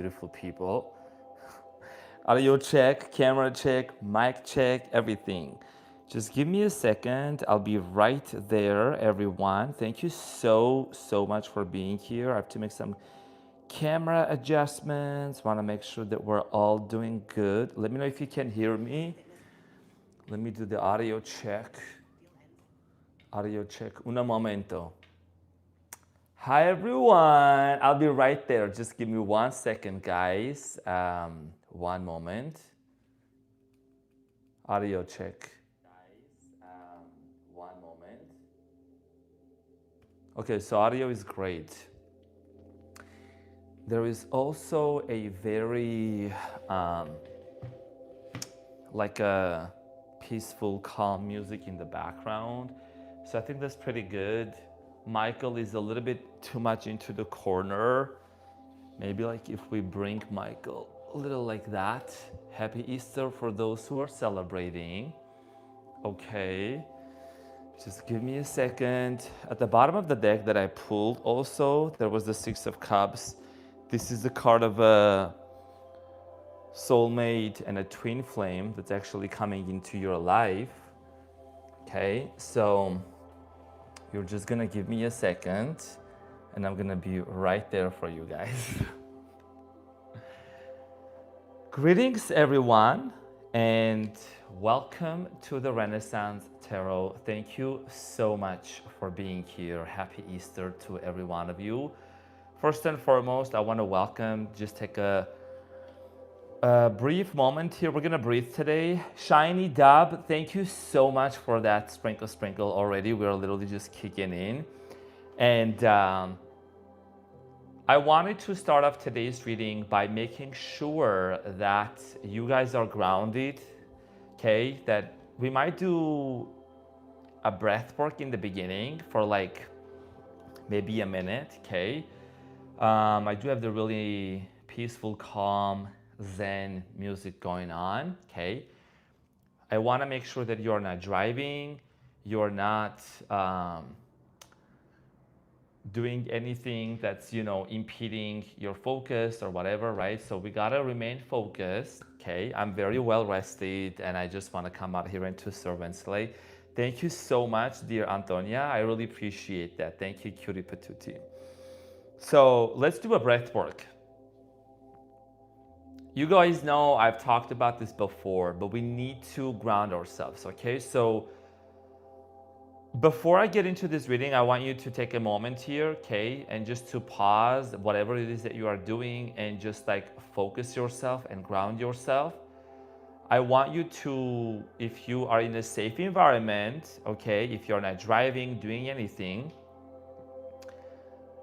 Beautiful people. Audio check, camera check, mic check, everything. Just give me a second. I'll be right there, everyone. Thank you so much for being here. I have to make some camera adjustments. Want to make sure that we're all doing good. Let me know if you can hear me. Let me do the audio check. Audio check. Un momento. Hi everyone. I'll be right there. Just give me 1 second, guys. One moment. Audio check. Guys, 1 moment. Okay, so audio is great. There is also a very like a peaceful, calm music in the background. So I think that's pretty good. Michael is a little bit too much into the corner. Maybe like if we bring Michael a little like that. Happy Easter for those who are celebrating. Okay, just give me a second. At the bottom of the deck that I pulled also, there was the Six of Cups. This is the card of a soulmate and a twin flame that's actually coming into your life. Okay, so you're just gonna give me a second and I'm gonna be right there for you guys. Greetings everyone and welcome to the Renaissance Tarot. Thank you so much for being here. Happy Easter to every one of you. First and foremost, I want to welcome, just take a brief moment here. We're gonna breathe today. Shiny Dub, thank you so much for that sprinkle already. We're literally just kicking in. And I wanted to start off today's reading by making sure that you guys are grounded, okay? That we might do a breath work in the beginning for like maybe a minute, okay? I do have the really peaceful, calm, Zen music going on, okay? I want to make sure that you're not driving, you're not doing anything that's, impeding your focus or whatever, right? So we got to remain focused, okay? I'm very well rested and I just want to come out here and to serve and slay. Thank you so much, dear Antonia. I really appreciate that. Thank you, Cutie Patootie. So let's do a breath work. You guys know I've talked about this before, but we need to ground ourselves, okay? So before I get into this reading, I want you to take a moment here, okay? And just to pause whatever it is that you are doing and just like focus yourself and ground yourself. I want you to, if you are in a safe environment, okay? If you're not driving, doing anything.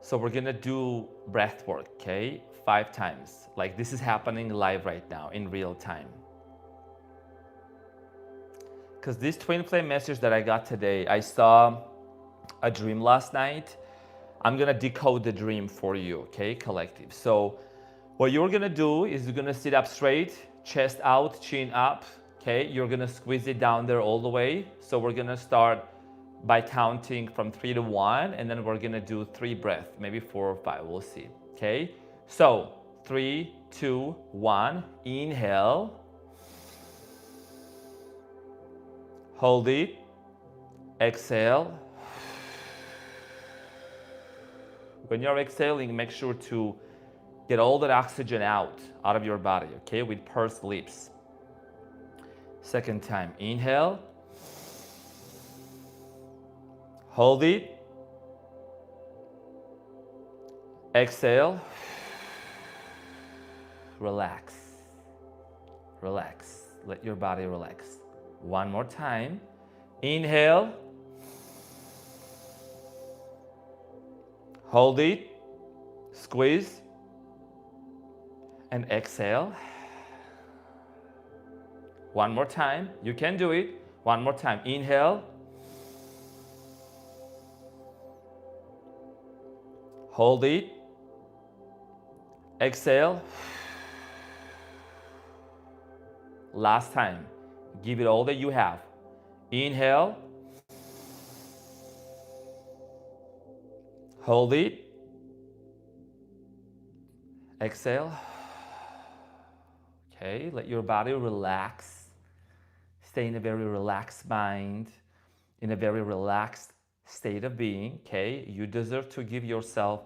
So we're gonna do breath work, okay? 5 times. Like this is happening live right now in real time. Because this twin flame message that I got today, I saw a dream last night. I'm gonna decode the dream for you, okay, collective. So what you're gonna do is you're gonna sit up straight, chest out, chin up, okay? You're gonna squeeze it down there all the way. So we're gonna start by counting from 3 to 1, and then we're gonna do 3 breaths, maybe 4 or 5, we'll see, okay? So 3, 2, 1, inhale. Hold it, exhale. When you're exhaling, make sure to get all that oxygen out of your body, okay, with pursed lips. Second time, inhale. Hold it. Exhale. Relax. Relax. Let your body relax. One more time. Inhale. Hold it. Squeeze. And exhale. One more time. You can do it. One more time. Inhale. Hold it. Exhale. Last time. Give it all that you have. Inhale. Hold it. Exhale. Okay, let your body relax. Stay in a very relaxed mind, in a very relaxed state of being. Okay, you deserve to give yourself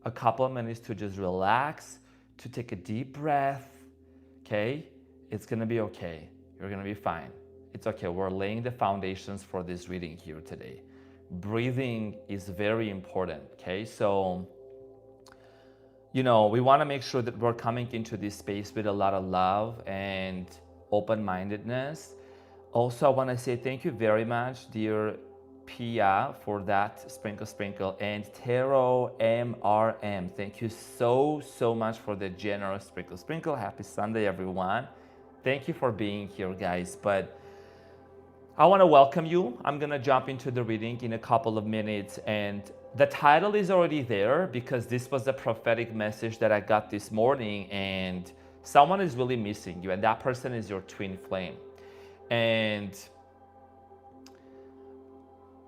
a couple of minutes to just relax, to take a deep breath. Okay, it's gonna be okay. You're gonna be fine. It's okay. We're laying the foundations for this reading here today. Breathing is very important. Okay, so we want to make sure that we're coming into this space with a lot of love and open-mindedness. Also, I want to say thank you very much, dear Pia, for that sprinkle, and Tarot MRM. Thank you so much for the generous sprinkle. Happy Sunday, everyone. Thank you for being here, guys. But I want to welcome you. I'm going to jump into the reading in a couple of minutes, and the title is already there because this was a prophetic message that I got this morning, and someone is really missing you, and that person is your twin flame. And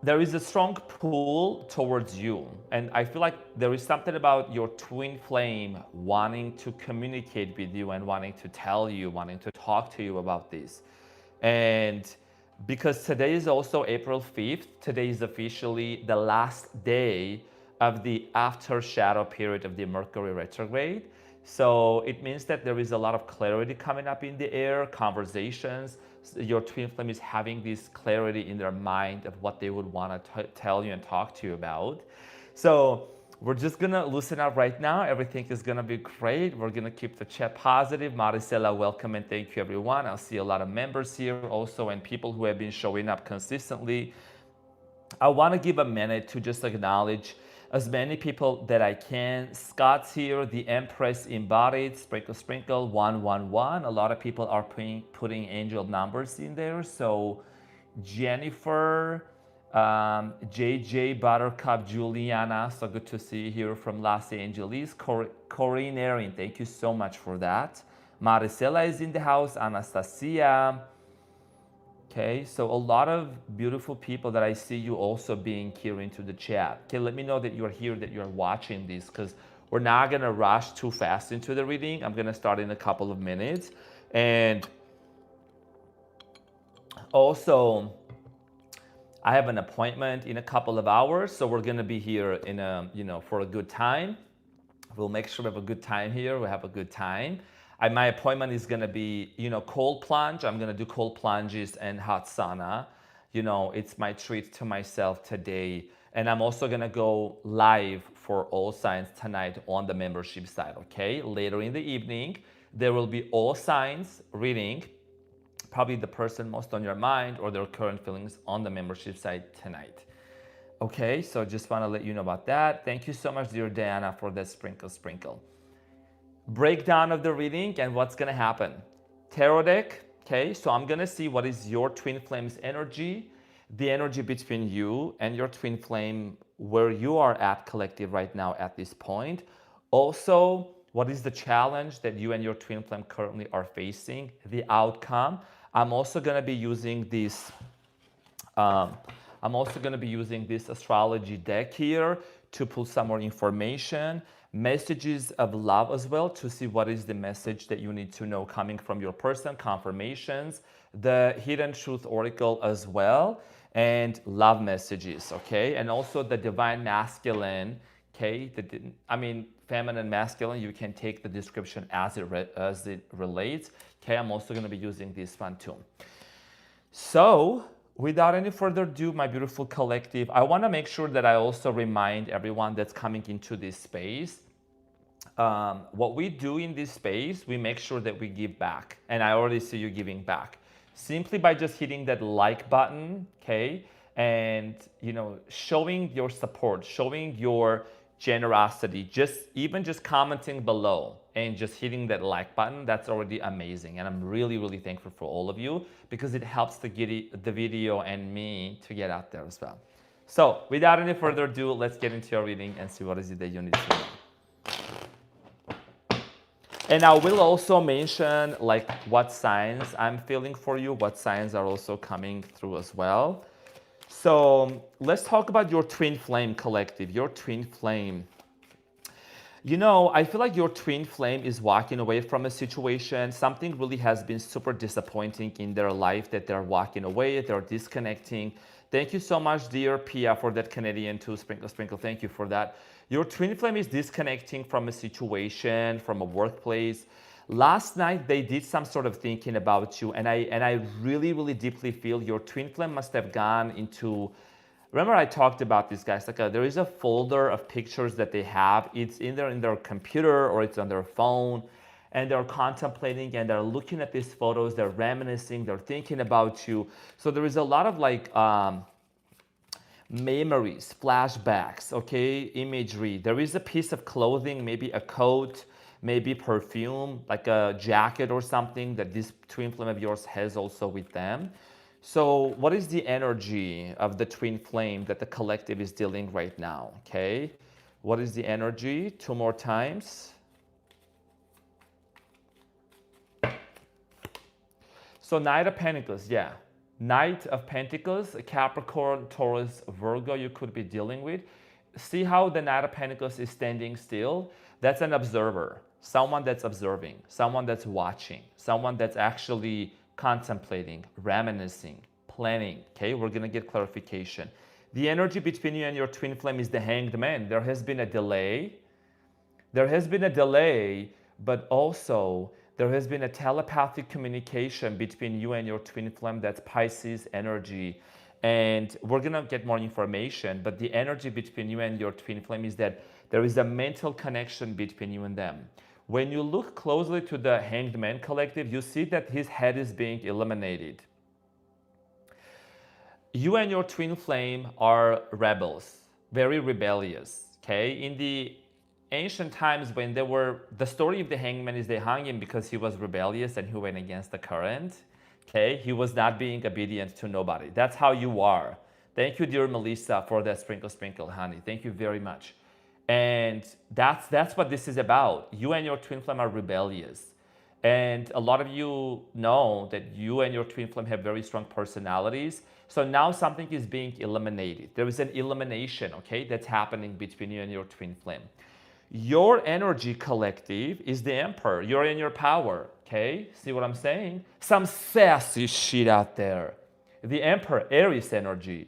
there is a strong pull towards you, and I feel like there is something about your twin flame wanting to communicate with you and wanting to tell you, wanting to talk to you about this. And because today is also April 5th, today is officially the last day of the after shadow period of the Mercury retrograde. So it means that there is a lot of clarity coming up in the air, conversations. Your twin flame is having this clarity in their mind of what they would want to tell you and talk to you about. So we're just gonna loosen up right now. Everything is gonna be great. We're gonna keep the chat positive. Maricela, welcome and thank you, everyone. I'll see a lot of members here also and people who have been showing up consistently. I wanna give a minute to just acknowledge as many people that I can. Scott's here, the Empress embodied, sprinkle, 111. A lot of people are putting angel numbers in there. So Jennifer, JJ, Buttercup, Juliana, so good to see you here from Los Angeles. Corinne Erin, thank you so much for that. Maricela is in the house, Anastasia. Okay, so a lot of beautiful people that I see you also being here into the chat. Okay, let me know that you're here, that you're watching this, because we're not gonna rush too fast into the reading. I'm gonna start in a couple of minutes. And also, I have an appointment in a couple of hours, so we're gonna be here in for a good time. We'll make sure we have a good time here. We have a good time. My appointment is gonna be, cold plunge. I'm gonna do cold plunges and hot sauna. It's my treat to myself today. And I'm also gonna go live for All Signs tonight on the membership side, okay? Later in the evening, there will be All Signs reading, probably the person most on your mind or their current feelings on the membership side tonight. Okay, so just wanna let you know about that. Thank you so much, dear Diana, for that sprinkle. Breakdown of the reading and what's gonna happen. Tarot deck, okay, so I'm gonna see what is your twin flame's energy, the energy between you and your twin flame, where you are at collective right now at this point. Also, what is the challenge that you and your twin flame currently are facing, the outcome. I'm also gonna be using this astrology deck here to pull some more information, messages of love as well, to see what is the message that you need to know coming from your person, confirmations, the hidden truth oracle as well, and love messages, okay? And also the divine masculine, okay? Feminine, masculine, you can take the description as it relates, okay? I'm also gonna be using this one too. So, without any further ado, my beautiful collective, I want to make sure that I also remind everyone that's coming into this space, what we do in this space, we make sure that we give back. And I already see you giving back. Simply by just hitting that like button, okay? And, showing your support, showing your generosity, even just commenting below and just hitting that like button, that's already amazing. And I'm really, really thankful for all of you because it helps the video and me to get out there as well. So without any further ado, let's get into your reading and see what is it that you need to know. And I will also mention what signs I'm feeling for you, what signs are also coming through as well. So let's talk about your twin flame collective, your twin flame. You know, I feel like your twin flame is walking away from a situation. Something really has been super disappointing in their life that they're walking away, they're disconnecting. Thank you so much, dear Pia, for that Canadian too. Sprinkle, sprinkle. Thank you for that. Your twin flame is disconnecting from a situation, from a workplace. Last night they did some sort of thinking about you, and I really, really deeply feel your twin flame must have gone into. Remember I talked about this, guys, like there is a folder of pictures that they have. It's in their computer or it's on their phone, and they're contemplating and they're looking at these photos, they're reminiscing, they're thinking about you. So there is a lot of like memories, flashbacks, okay, imagery. There is a piece of clothing, maybe a coat, maybe perfume, like a jacket or something that this twin flame of yours has also with them. So what is the energy of the twin flame that the collective is dealing right now, okay? What is the energy? Two more times. So Knight of Pentacles, yeah. Knight of Pentacles, Capricorn, Taurus, Virgo you could be dealing with. See how the Knight of Pentacles is standing still? That's an observer, someone that's observing, someone that's watching, someone that's actually contemplating, reminiscing, planning. Okay, we're gonna get clarification. The energy between you and your twin flame is the Hanged Man. There has been a delay. There has been a delay, but also there has been a telepathic communication between you and your twin flame. That's Pisces energy. And we're gonna get more information, but the energy between you and your twin flame is that there is a mental connection between you and them. When you look closely to the Hanged Man collective, you see that his head is being eliminated. You and your twin flame are rebels, very rebellious, okay? In the ancient times when they were, the story of the hangman is they hung him because he was rebellious and he went against the current, okay? He was not being obedient to nobody. That's how you are. Thank you, dear Melissa, for that sprinkle, sprinkle, honey. Thank you very much. And that's what this is about. You and your twin flame are rebellious. And a lot of you know that you and your twin flame have very strong personalities. So now something is being eliminated. There is an elimination, okay, that's happening between you and your twin flame. Your energy collective is the Emperor. You're in your power, okay? See what I'm saying? Some sassy shit out there. The Emperor, Aries energy.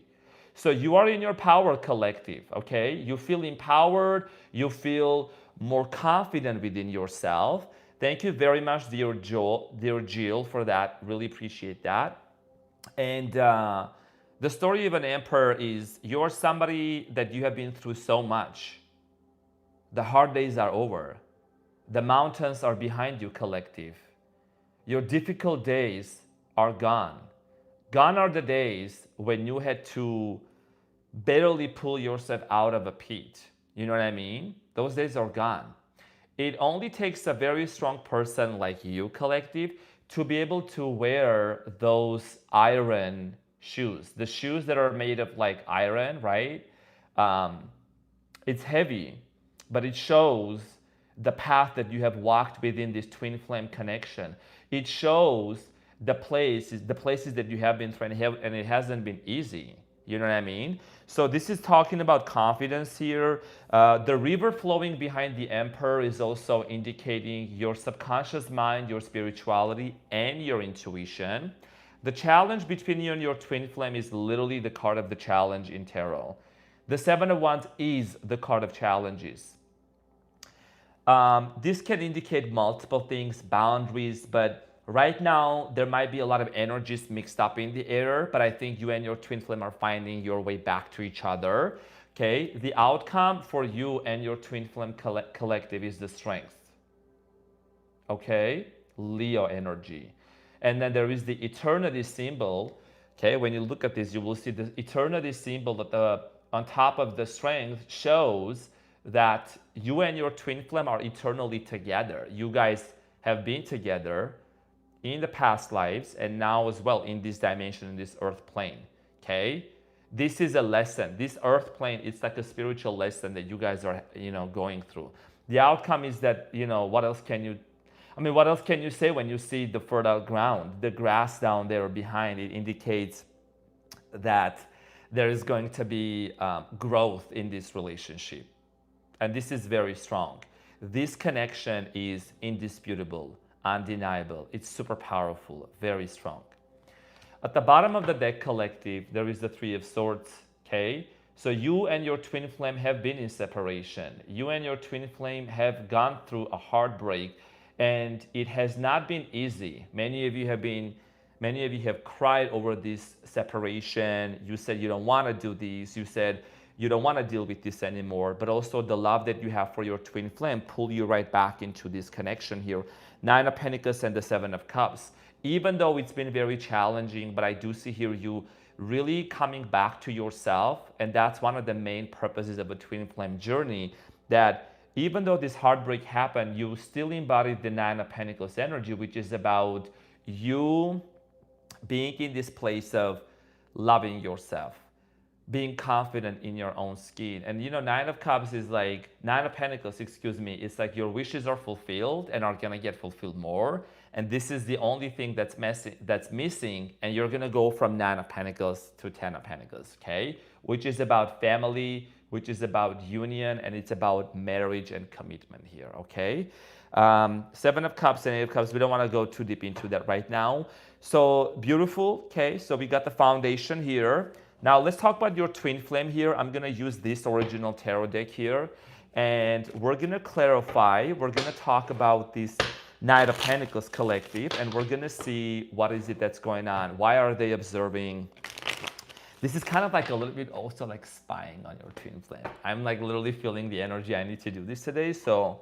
So you are in your power collective, okay? You feel empowered. You feel more confident within yourself. Thank you very much, dear Jill, for that. Really appreciate that. And the story of an emperor is you're somebody that you have been through so much. The hard days are over. The mountains are behind you, collective. Your difficult days are gone. Gone are the days when you had to barely pull yourself out of a pit. You know what I mean? Those days are gone. It only takes a very strong person like you, collective, to be able to wear those iron shoes. The shoes that are made of like iron, right? It's heavy, but it shows the path that you have walked within this twin flame connection. It shows the places that you have been through, and it hasn't been easy. You know what I mean? So this is talking about confidence here. The river flowing behind the Emperor is also indicating your subconscious mind, your spirituality, and your intuition. The challenge between you and your twin flame is literally the card of the challenge in tarot. The Seven of Wands is the card of challenges. This can indicate multiple things, boundaries, but right now, there might be a lot of energies mixed up in the air, but I think you and your twin flame are finding your way back to each other, okay? The outcome for you and your twin flame collective is the Strength, okay? Leo energy. And then there is the eternity symbol, okay? When you look at this, you will see the eternity symbol that on top of the Strength shows that you and your twin flame are eternally together. You guys have been together in the past lives and now as well in this dimension, in this earth plane, okay? This is a lesson. This earth plane, it's like a spiritual lesson that you guys are, going through. The outcome is that, what else can you say when you see the fertile ground? The grass down there behind it indicates that there is going to be growth in this relationship. And this is very strong. This connection is indisputable, undeniable. It's super powerful, very strong. At the bottom of the deck, collective, there is the Three of Swords, okay? So you and your twin flame have been in separation. You and your twin flame have gone through a heartbreak, and it has not been easy. Many of you have cried over this separation. You said you don't want to do this. You said you don't want to deal with this anymore. But also the love that you have for your twin flame pull you right back into this connection here. Nine of Pentacles and the Seven of Cups. Even though it's been very challenging, but I do see here you really coming back to yourself. And that's one of the main purposes of a twin flame journey, that even though this heartbreak happened, you still embodied the Nine of Pentacles energy, which is about you being in this place of loving yourself, being confident in your own skin. And you know, Nine of Cups is like, Nine of Pentacles, excuse me, it's like your wishes are fulfilled and are gonna get fulfilled more. And this is the only thing that's missing, and you're gonna go from Nine of Pentacles to Ten of Pentacles, okay? Which is about family, which is about union, and it's about marriage and commitment here, okay? Seven of Cups and Eight of Cups, we don't wanna go too deep into that right now. So beautiful, okay? So we got the foundation here. Now let's talk about your twin flame here. I'm gonna use this original tarot deck here, and we're gonna clarify, we're gonna talk about this Knight of Pentacles collective, and we're gonna see what is it that's going on. Why are they observing? This is kind of like a little bit also like spying on your twin flame. I'm like literally feeling the energy. I need to do this today, so.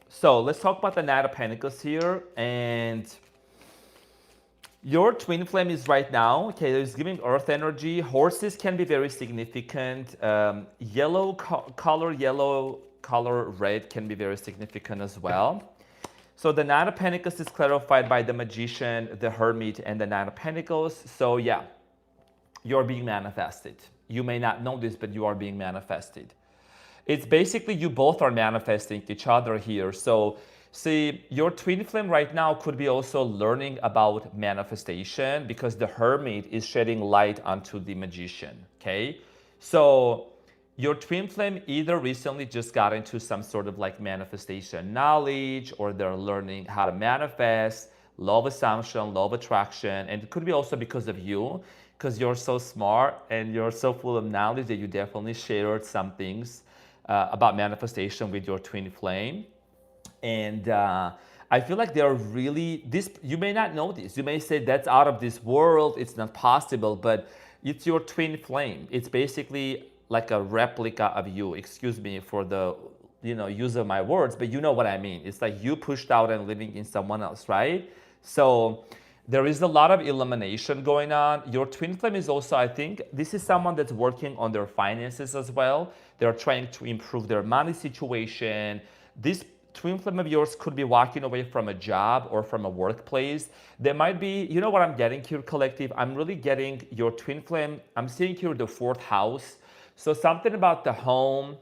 So let's talk about the Knight of Pentacles here, and your twin flame is right now, okay, it's giving earth energy. Horses can be very significant. Yellow color, red can be very significant as well. So the Nine of Pentacles is clarified by the Magician, the Hermit, and the Nine of Pentacles. So yeah, you're being manifested. You may not know this, but you are being manifested. It's basically you both are manifesting each other here. So see, your twin flame right now could be also learning about manifestation, because the Hermit is shedding light onto the Magician, okay? So your twin flame either recently just got into some sort of like manifestation knowledge, or they're learning how to manifest, law of assumption, law of attraction, and it could be also because of you, because you're so smart and you're so full of knowledge that you definitely shared some things about manifestation with your twin flame. And I feel like they're really, you may not know this. You may say that's out of this world, it's not possible, but it's your twin flame. It's basically like a replica of you. Excuse me for the use of my words, but you know what I mean. It's like you pushed out and living in someone else, right? So there is a lot of elimination going on. Your twin flame is also, I think, this is someone that's working on their finances as well. They're trying to improve their money situation. This twin flame of yours could be walking away from a job or from a workplace. There might be, you know what I'm getting here, collective? I'm really getting your twin flame. I'm seeing here the fourth house. So something about the home,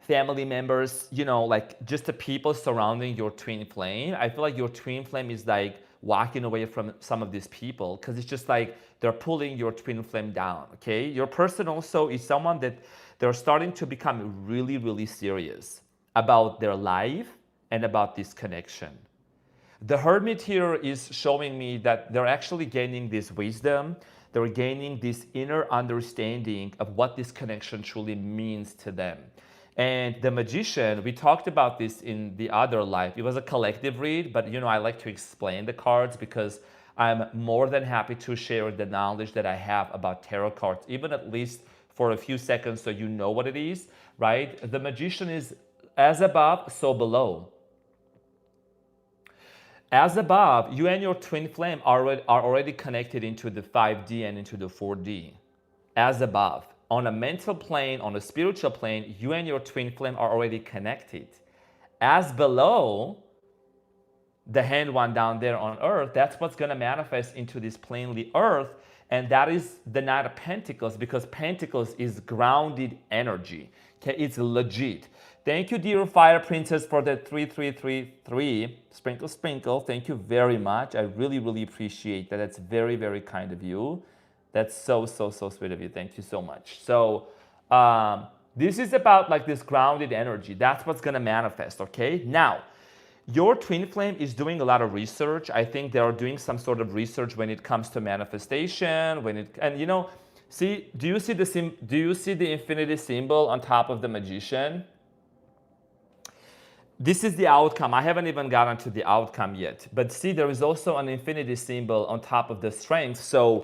family members, like just the people surrounding your twin flame. I feel like your twin flame is like walking away from some of these people, because it's just like they're pulling your twin flame down, okay? Your person also is someone that they're starting to become really, really serious about their life and about this connection. The Hermit here is showing me that they're actually gaining this wisdom. They're gaining this inner understanding of what this connection truly means to them. And the Magician, we talked about this in the other life. It was a collective read, but I like to explain the cards because I'm more than happy to share the knowledge that I have about tarot cards, even at least for a few seconds, so you know what it is, right? The Magician is as above, so below. As above, you and your twin flame are already connected into the 5D and into the 4D. As above. On a mental plane, on a spiritual plane, you and your twin flame are already connected. As below, the hand one down there on earth, that's what's going to manifest into this plainly earth. And that is the Knight of Pentacles, because Pentacles is grounded energy. Okay, it's legit. Thank you, dear Fire Princess, for the 3333. Sprinkle, sprinkle. Thank you very much. I really, really appreciate that. That's very, very kind of you. That's so, so, so sweet of you. Thank you so much. So this is about like this grounded energy. That's what's going to manifest, okay? Now, your twin flame is doing a lot of research. I think they are doing some sort of research when it comes to manifestation, and you know, see, do you see the infinity symbol on top of the magician? This is the outcome. I haven't even gotten to the outcome yet. But see, there is also an infinity symbol on top of the strength. So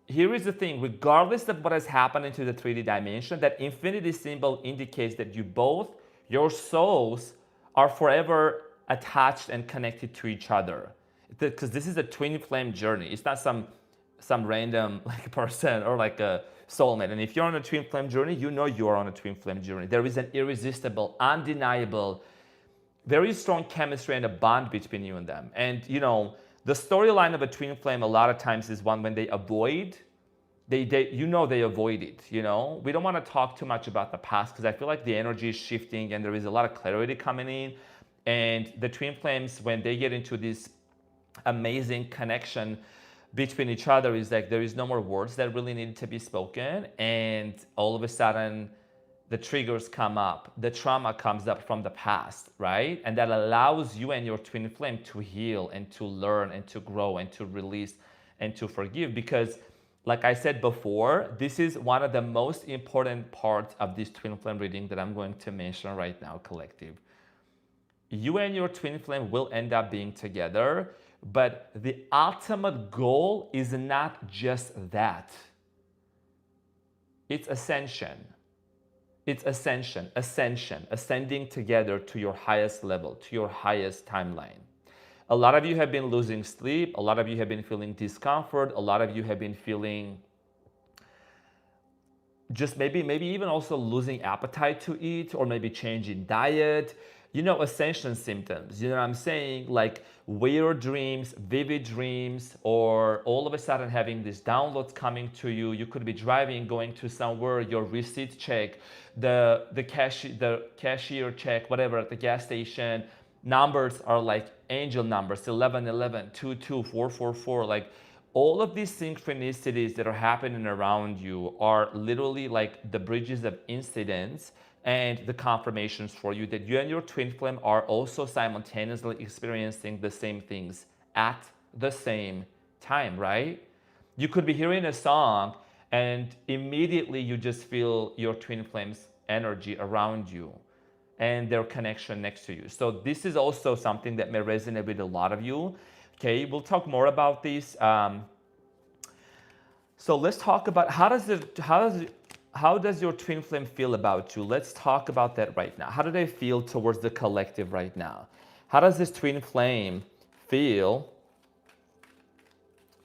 here is the thing, regardless of what has happened into the 3D dimension, that infinity symbol indicates that your souls are forever attached and connected to each other. Because this is a twin flame journey. It's not some random like person or like a soulmate. And if you're on a twin flame journey, you know you are on a twin flame journey. There is an irresistible, undeniable, very strong chemistry and a bond between you and them. And you know, the storyline of a twin flame a lot of times is one when they avoid, they avoid it, you know? We don't want to talk too much about the past because I feel like the energy is shifting and there is a lot of clarity coming in. And the twin flames, when they get into this amazing connection between each other, is like there is no more words that really need to be spoken, and all of a sudden the triggers come up, the trauma comes up from the past, right? And that allows you and your twin flame to heal and to learn and to grow and to release and to forgive. Because like I said before, this is one of the most important parts of this twin flame reading that I'm going to mention right now, collective. You and your twin flame will end up being together, but the ultimate goal is not just that. It's ascension. It's ascension, ascending together to your highest level, to your highest timeline. A lot of you have been losing sleep. A lot of you have been feeling discomfort. A lot of you have been feeling just maybe even also losing appetite to eat, or maybe changing diet. You know, ascension symptoms, you know what I'm saying? Like weird dreams, vivid dreams, or all of a sudden having these downloads coming to you. You could be driving, going to somewhere, your receipt check, the cashier check, whatever, at the gas station, numbers are like angel numbers, 1111, 22, 444, like all of these synchronicities that are happening around you are literally like the bridges of incidents and the confirmations for you that you and your twin flame are also simultaneously experiencing the same things at the same time, right? You could be hearing a song and immediately you just feel your twin flame's energy around you and their connection next to you. So this is also something that may resonate with a lot of you. Okay, we'll talk more about this. So let's talk about how does your twin flame feel about you? Let's talk about that right now. How do they feel towards the collective right now? How does this twin flame feel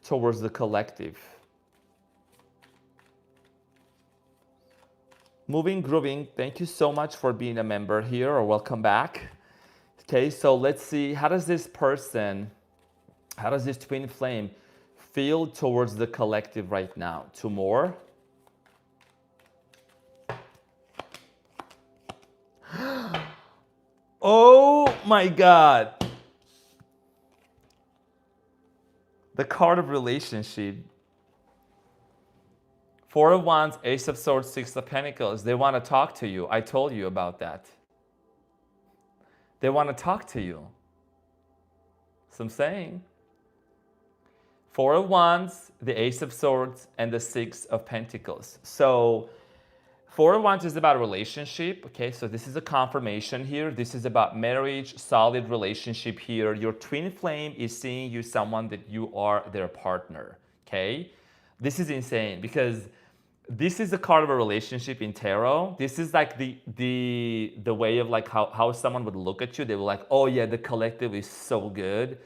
towards the collective? Moving, grooving, thank you so much for being a member here, or welcome back. Okay, so let's see, how does this twin flame feel towards the collective right now? Two more. Oh my God. The card of relationship. Four of Wands, Ace of Swords, Six of Pentacles. They want to talk to you. I told you about that. They want to talk to you. So I'm saying. Four of Wands, the Ace of Swords, and the Six of Pentacles. So Four of Wands is about relationship. Okay, so this is a confirmation here. This is about marriage, solid relationship here. Your twin flame is seeing you someone that you are their partner. Okay, this is insane because this is a card of a relationship in tarot. This is like the way of like how someone would look at you. They were like, oh yeah, the collective is so good.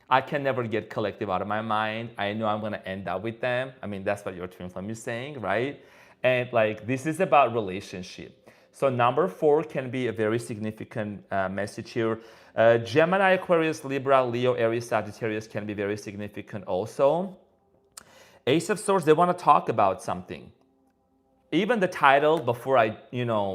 I can never get collective out of my mind. I know I'm gonna end up with them. I mean, that's what your twin flame is saying, right? And like, this is about relationship. So number 4 can be a very significant message here. Gemini, Aquarius, Libra, Leo, Aries, Sagittarius can be very significant also. Ace of Swords, they want to talk about something. Even the title, before I,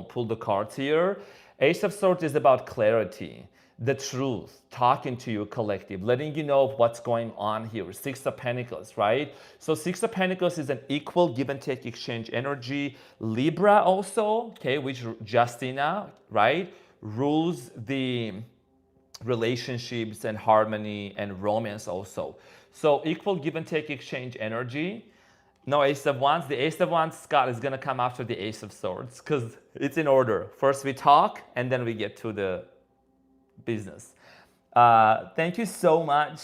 pull the cards here, Ace of Swords is about clarity. the truth, talking to your collective, letting you know what's going on here. Six of Pentacles, right? So Six of Pentacles is an equal give and take exchange energy. Libra also, okay, which Justina, right, rules the relationships and harmony and romance also. So equal give and take exchange energy. No Ace of Wands. The Ace of Wands, Scott, is going to come after the Ace of Swords because it's in order. First we talk and then we get to the business. Thank you so much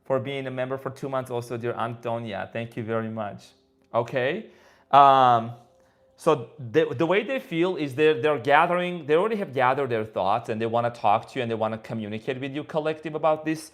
for being a member for 2 months also, dear Antonia. Thank you very much. Okay. So the way they feel is they're gathering, they already have gathered their thoughts and they want to talk to you and they want to communicate with you collective about this.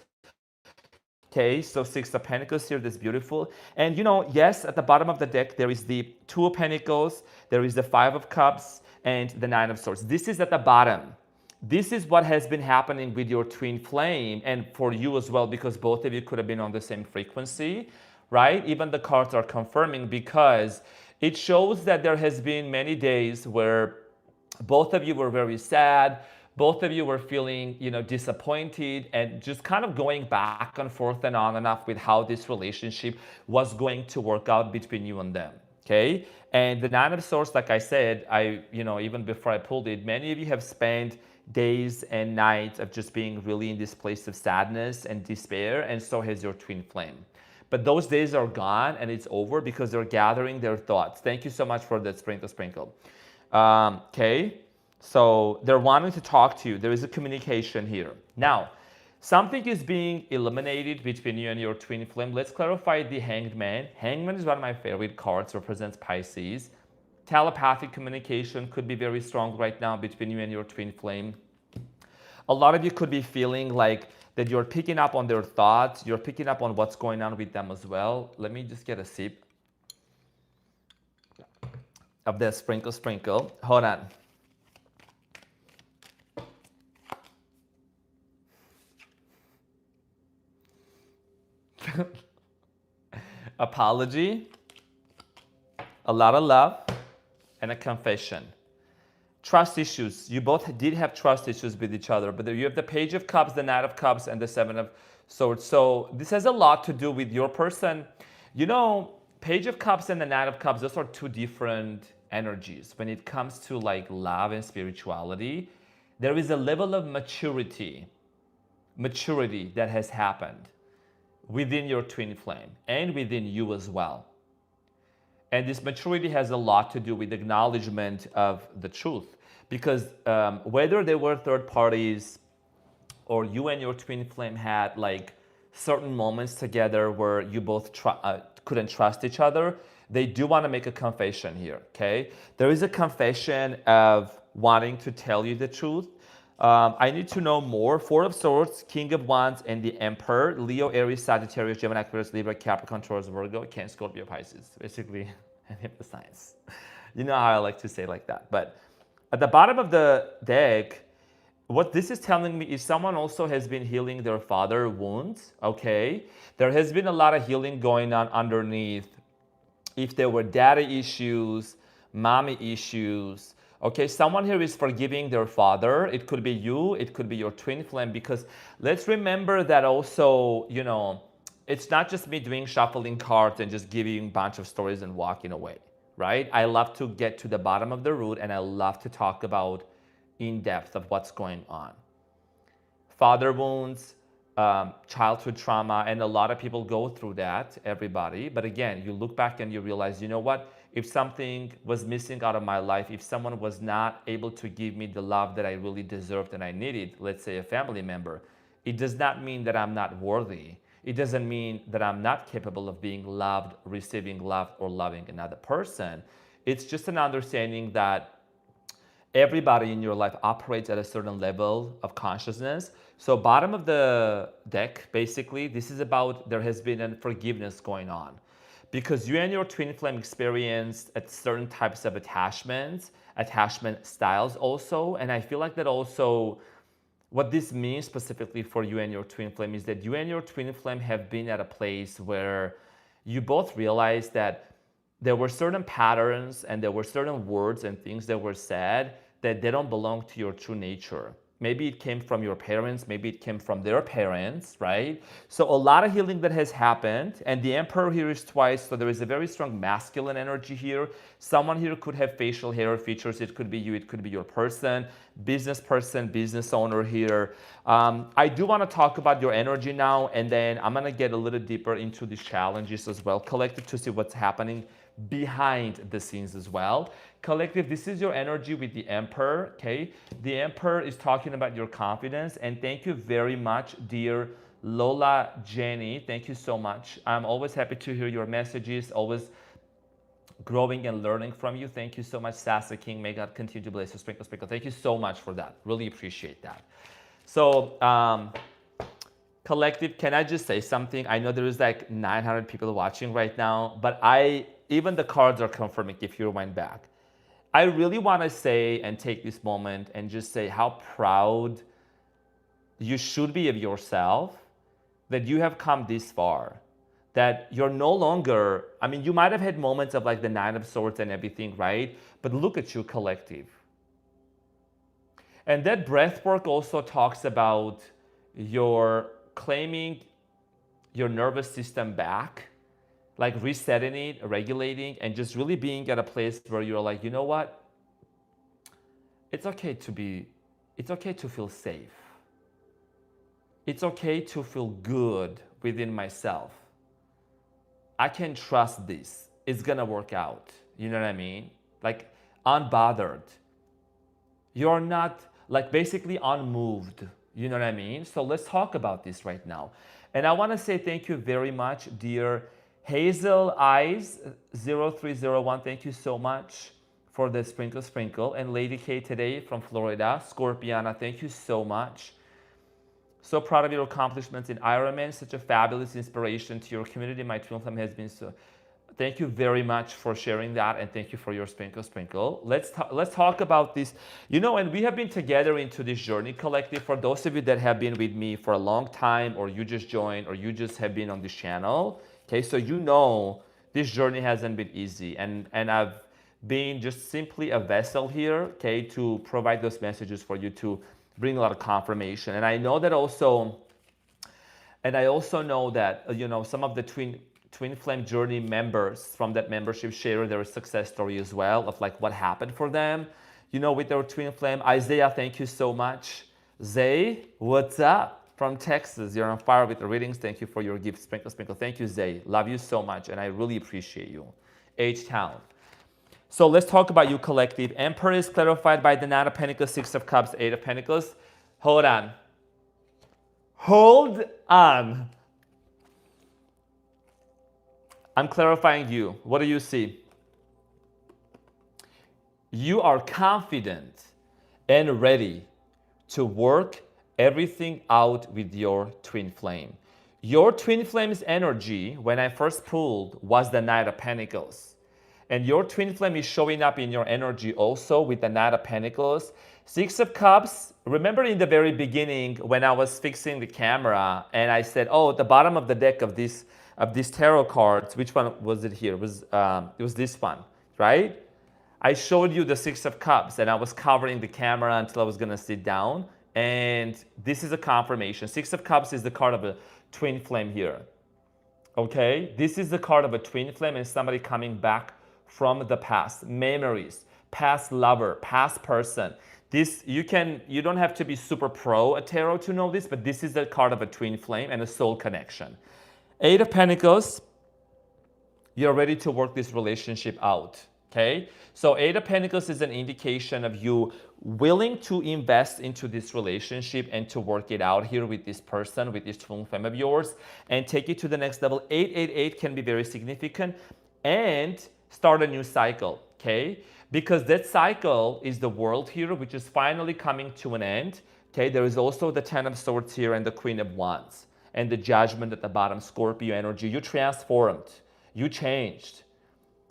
Okay, so Six of Pentacles here, that's beautiful. And yes, at the bottom of the deck, there is the Two of Pentacles, there is the Five of Cups, and the Nine of Swords. This is at the bottom. This is what has been happening with your twin flame and for you as well, because both of you could have been on the same frequency, right? Even the cards are confirming because it shows that there has been many days where both of you were very sad, both of you were feeling, disappointed and just kind of going back and forth and on and off with how this relationship was going to work out between you and them. Okay. And the Nine of Swords, like I said, even before I pulled it, many of you have spent days and nights of just being really in this place of sadness and despair, and so has your twin flame. But those days are gone and it's over because they're gathering their thoughts. Thank you so much for that sprinkle. Okay. So they're wanting to talk to you. There is a communication here. Now, something is being eliminated between you and your twin flame. Let's clarify the Hanged Man. Hangman is one of my favorite cards, represents Pisces. Telepathic communication could be very strong right now between you and your twin flame. A lot of you could be feeling like that you're picking up on their thoughts. You're picking up on what's going on with them as well. Let me just get a sip of that sprinkle. Hold on. Apology, a lot of love, and a confession. Trust issues. You both did have trust issues with each other, but you have the Page of Cups, the Knight of Cups, and the Seven of Swords. So this has a lot to do with your person. Page of Cups and the Knight of Cups, those are two different energies. When it comes to like love and spirituality, there is a level of maturity that has happened within your twin flame and within you as well. And this maturity has a lot to do with acknowledgement of the truth. Because whether they were third parties or you and your twin flame had like certain moments together where you both couldn't trust each other, they do want to make a confession here, okay? There is a confession of wanting to tell you the truth. I need to know more. Four of Swords, King of Wands, and the Emperor. Leo, Aries, Sagittarius, Gemini, Aquarius, Libra, Capricorn, Taurus, Virgo, Cancer, Scorpio, Pisces. Basically, any of the signs. You know how I like to say like that. But at the bottom of the deck, what this is telling me is someone also has been healing their father wounds, okay? There has been a lot of healing going on underneath. If there were daddy issues, mommy issues, okay, someone here is forgiving their father. It could be you, it could be your twin flame, because let's remember that also, it's not just me doing shuffling cards and just giving a bunch of stories and walking away, right? I love to get to the bottom of the root and I love to talk about in depth of what's going on. Father wounds, childhood trauma, and a lot of people go through that, everybody. But again, you look back and you realize, you know what? If something was missing out of my life, if someone was not able to give me the love that I really deserved and I needed, let's say a family member, it does not mean that I'm not worthy. It doesn't mean that I'm not capable of being loved, receiving love, or loving another person. It's just an understanding that everybody in your life operates at a certain level of consciousness. So bottom of the deck, basically, this is about there has been a forgiveness going on. Because you and your twin flame experienced at certain types of attachment styles also. And I feel like that also, what this means specifically for you and your twin flame is that you and your twin flame have been at a place where you both realized that there were certain patterns and there were certain words and things that were said that they don't belong to your true nature. Maybe it came from your parents, maybe it came from their parents, right? So a lot of healing that has happened, and the Emperor here is twice, so there is a very strong masculine energy here. Someone here could have facial hair features, it could be you, it could be your person, business owner here. I do want to talk about your energy now, and then I'm going to get a little deeper into these challenges as well, collective, to see what's happening behind the scenes as well. Collective, this is your energy with the Emperor, okay? The Emperor is talking about your confidence, and thank you very much, dear Lola Jenny. Thank you so much. I'm always happy to hear your messages, always growing and learning from you. Thank you so much, Sasa King. May God continue to bless you, sprinkle, sprinkle. Thank you so much for that. Really appreciate that. So, collective, can I just say something? I know there is like 900 people watching right now, but even the cards are confirming if you went back. I really want to say and take this moment and just say how proud you should be of yourself that you have come this far. That you're no longer, I mean, you might have had moments of like the Nine of Swords and everything, right? But look at you, collective. And that breath work also talks about your claiming your nervous system back, like resetting it, regulating, and just really being at a place where you're like, you know what? It's okay to feel safe. It's okay to feel good within myself. I can trust this. It's gonna work out. You know what I mean? Like unbothered. You're not like basically unmoved. You know what I mean? So let's talk about this right now. And I wanna say thank you very much, dear Hazel Eyes 0301. Thank you so much for the sprinkle. And Lady K today from Florida, Scorpiana, thank you so much. So proud of your accomplishments in Ironman. Such a fabulous inspiration to your community. My twin flame has been so. Thank you very much for sharing that, and thank you for your sprinkle. Let's talk about this. You know, and we have been together into this journey, collective. For those of you that have been with me for a long time, or you just joined, or you just have been on this channel, okay, so you know this journey hasn't been easy, and I've been just simply a vessel here, okay, to provide those messages for you to bring a lot of confirmation. And I know that also, and I also know that, you know, some of the Twin Flame Journey members from that membership share their success story as well of like what happened for them, you know, with their Twin Flame. Isaiah, thank you so much. Zay, what's up? From Texas, you're on fire with the readings. Thank you for your gift, sprinkle. Thank you, Zay. Love you so much, and I really appreciate you. H-Town. So let's talk about you, collective. Emperor is clarified by the Nine of Pentacles, Six of Cups, Eight of Pentacles. Hold on. Hold on. I'm clarifying you. What do you see? You are confident and ready to work everything out with your twin flame. Your twin flame's energy, when I first pulled, was the Knight of Pentacles. And your twin flame is showing up in your energy also with the Knight of Pentacles. Six of Cups, remember in the very beginning when I was fixing the camera and I said, oh, at the bottom of the deck of these tarot cards, which one was it here? It was this one, right? I showed you the Six of Cups and I was covering the camera until I was gonna sit down. And this is a confirmation. Six of Cups is the card of a twin flame here. Okay, this is the card of a twin flame and somebody coming back from the past, memories, past lover, past person. This you don't have to be super pro at tarot to know this, but this is the card of a twin flame and a soul connection. Eight of Pentacles, you're ready to work this relationship out. Okay, so Eight of Pentacles is an indication of you willing to invest into this relationship and to work it out here with this person, with this twin flame of yours, and take it to the next level. 888 can be very significant, and start a new cycle, okay? Because that cycle is the world here, which is finally coming to an end, okay? There is also the Ten of Swords here and the Queen of Wands and the Judgment at the bottom, Scorpio energy. You transformed, you changed.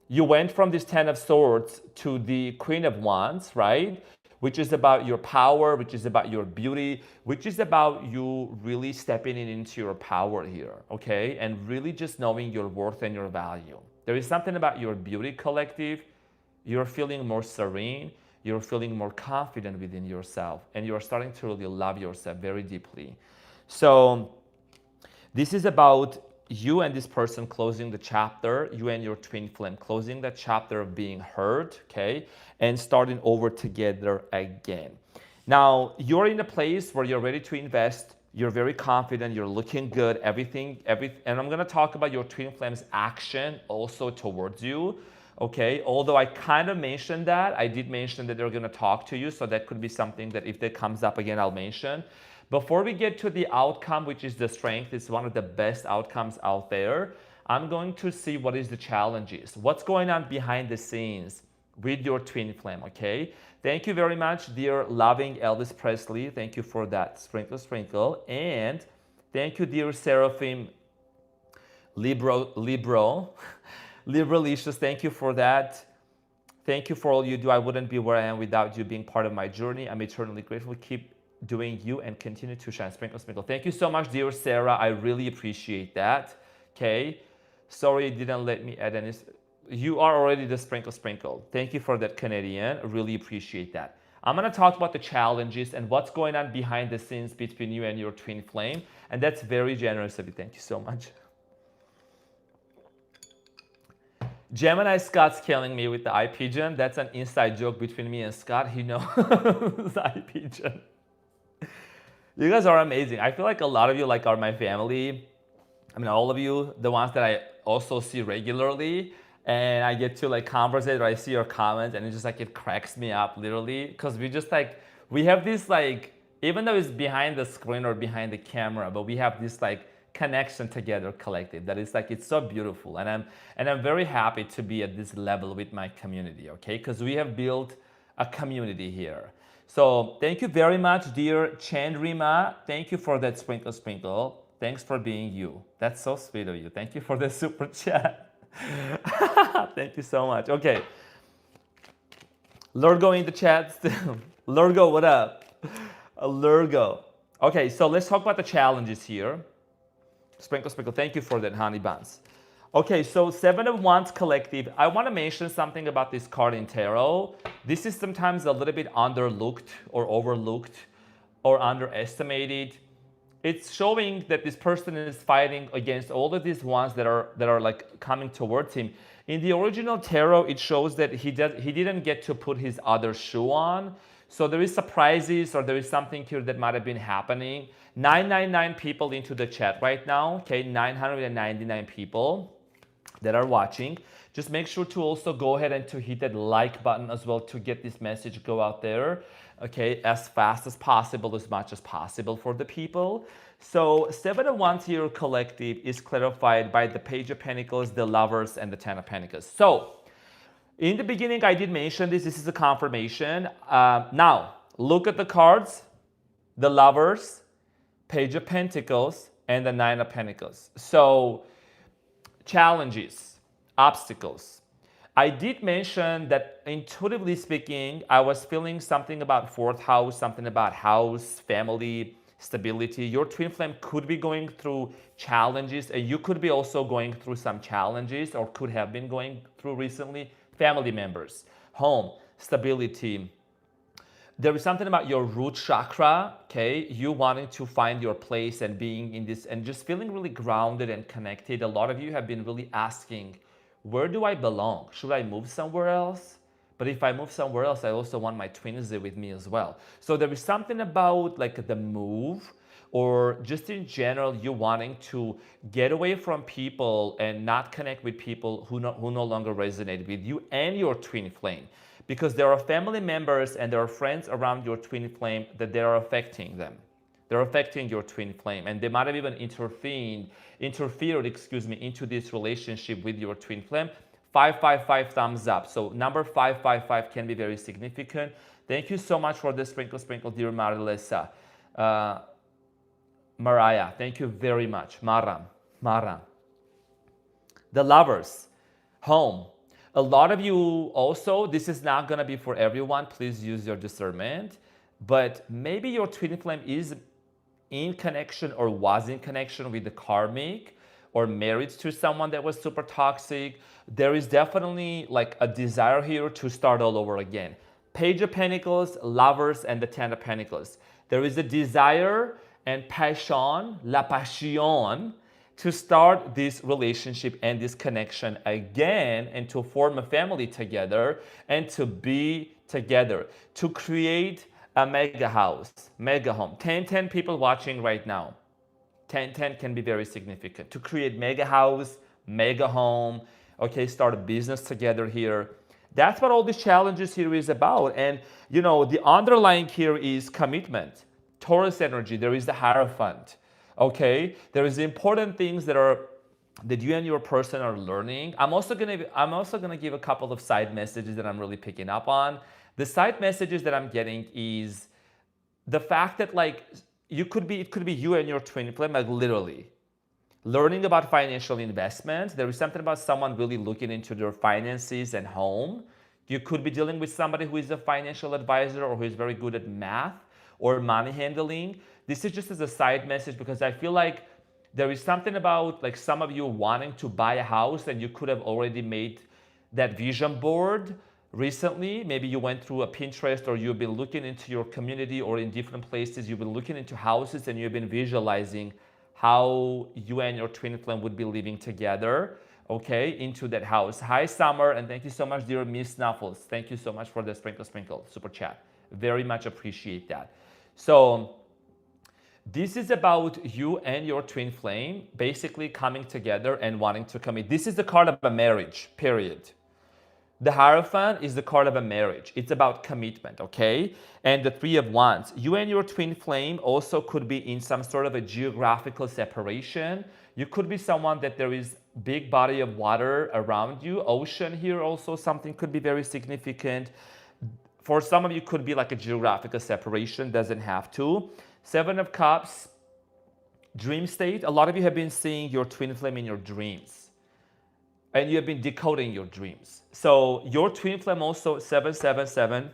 You went from this Ten of Swords to the Queen of Wands, right? Which is about your power, which is about your beauty, which is about you really stepping into your power here, okay? And really just knowing your worth and your value. There is something about your beauty, collective. You're feeling more serene. You're feeling more confident within yourself, and you're starting to really love yourself very deeply. So this is about you and this person closing the chapter, you and your twin flame closing that chapter of being hurt, okay, and starting over together again. Now, you're in a place where you're ready to invest, you're very confident, you're looking good, everything, and I'm gonna talk about your twin flame's action also towards you, okay? Although I kind of mentioned that, I did mention that they're gonna talk to you, so that could be something that if that comes up again, I'll mention. Before we get to the outcome, which is the strength, it's one of the best outcomes out there, I'm going to see what is the challenges, what's going on behind the scenes with your twin flame, okay? Thank you very much, dear loving Elvis Presley. Thank you for that sprinkle, sprinkle. And thank you, dear Seraphim Libralicious. Thank you for that. Thank you for all you do. I wouldn't be where I am without you being part of my journey. I'm eternally grateful. Keep doing you and continue to shine. Sprinkle, sprinkle. Thank you so much, dear Sarah. I really appreciate that. Okay. Sorry, it didn't let me add any. You are already the sprinkle, sprinkle. Thank you for that, Canadian. I really appreciate that. I'm going to talk about the challenges and what's going on behind the scenes between you and your twin flame. And that's very generous of you. Thank you so much. Gemini Scott's killing me with the eye pigeon. That's an inside joke between me and Scott. He knows the eye pigeon. You guys are amazing. I feel like a lot of you are my family. I mean, all of you, the ones that I also see regularly. And I get to conversate, or I see your comments, and it's just it cracks me up literally, because we just we have this even though it's behind the screen or behind the camera, but we have this connection together collective that is it's so beautiful, and I'm very happy to be at this level with my community, okay? Because we have built a community here. So thank you very much, dear Chandrima. Thank you for that sprinkle, sprinkle. Thanks for being you. That's so sweet of you. Thank you for the super chat. Thank you so much. Okay. Lurgo in the chat still. Lurgo, what up? Lurgo. Okay, so let's talk about the challenges here. Sprinkle, sprinkle. Thank you for that, honey buns. Okay, so Seven of Wands collective. I want to mention something about this card in tarot. This is sometimes a little bit underlooked or overlooked or underestimated. It's showing that this person is fighting against all of these ones that are coming towards him. In the original tarot, it shows that he didn't get to put his other shoe on. So there is surprises, or there is something here that might have been happening. 999 people into the chat right now. Okay, 999 people that are watching. Just make sure to also go ahead and to hit that like button as well to get this message go out there. Okay, as fast as possible, as much as possible for the people. So Seven of Wands here collective is clarified by the Page of Pentacles, the Lovers, and the Ten of Pentacles. So in the beginning, I did mention this. This is a confirmation. Now, look at the cards, the Lovers, Page of Pentacles, and the Nine of Pentacles. So challenges, obstacles. I did mention that intuitively speaking, I was feeling something about fourth house, something about house, family, stability. Your twin flame could be going through challenges, and you could be also going through some challenges, or could have been going through recently. Family members, home, stability. There is something about your root chakra, okay? You wanting to find your place and being in this and just feeling really grounded and connected. A lot of you have been really asking, where do I belong? Should I move somewhere else? But if I move somewhere else, I also want my twins there with me as well. So there is something about the move, or just in general, you wanting to get away from people and not connect with people who no longer resonate with you and your twin flame. Because there are family members and there are friends around your twin flame that they are affecting them. They're affecting your twin flame, and they might have even interfered into this relationship with your twin flame. 555 thumbs up. So number 555 can be very significant. Thank you so much for the sprinkle, sprinkle, dear Marilisa. Mariah, thank you very much. Mara. The Lovers, home. A lot of you also, this is not going to be for everyone. Please use your discernment. But maybe your twin flame is in connection or was in connection with the karmic, or married to someone that was super toxic. There is definitely a desire here to start all over again. Page of Pentacles, Lovers, and the Ten of Pentacles. There is a desire and passion, la passion, to start this relationship and this connection again and to form a family together and to be together, to create a mega house, mega home. 10 people watching right now. 10 can be very significant. To create mega house, mega home, okay, start a business together here. That's what all these challenges here is about. And you know, the underlying here is commitment. Taurus energy, there is the Hierophant. Okay, there is important things that you and your person are learning. I'm also gonna give a couple of side messages that I'm really picking up on. The side messages that I'm getting is the fact that like it could be you and your twin flame, like literally learning about financial investment. There is something about someone really looking into their finances and home. You could be dealing with somebody who is a financial advisor or who is very good at math or money handling. This is just as a side message because I feel like there is something about like some of you wanting to buy a house and you could have already made that vision board recently. Maybe you went through a Pinterest or you've been looking into your community or in different places. You've been looking into houses and you've been visualizing how you and your twin flame would be living together, okay, into that house. Hi, Summer, and thank you so much, dear Miss Snuffles. Thank you so much for the sprinkle super chat. Very much appreciate that. So this is about you and your twin flame basically coming together and wanting to commit. This is the card of a marriage, period. The Hierophant is the card of a marriage. It's about commitment, okay? And the Three of Wands. You and your twin flame also could be in some sort of a geographical separation. You could be someone that there is big body of water around you. Ocean here also, something could be very significant. For some of you, could be like a geographical separation, doesn't have to. Seven of Cups, dream state. A lot of you have been seeing your twin flame in your dreams. And you have been decoding your dreams. So your twin flame also, 777,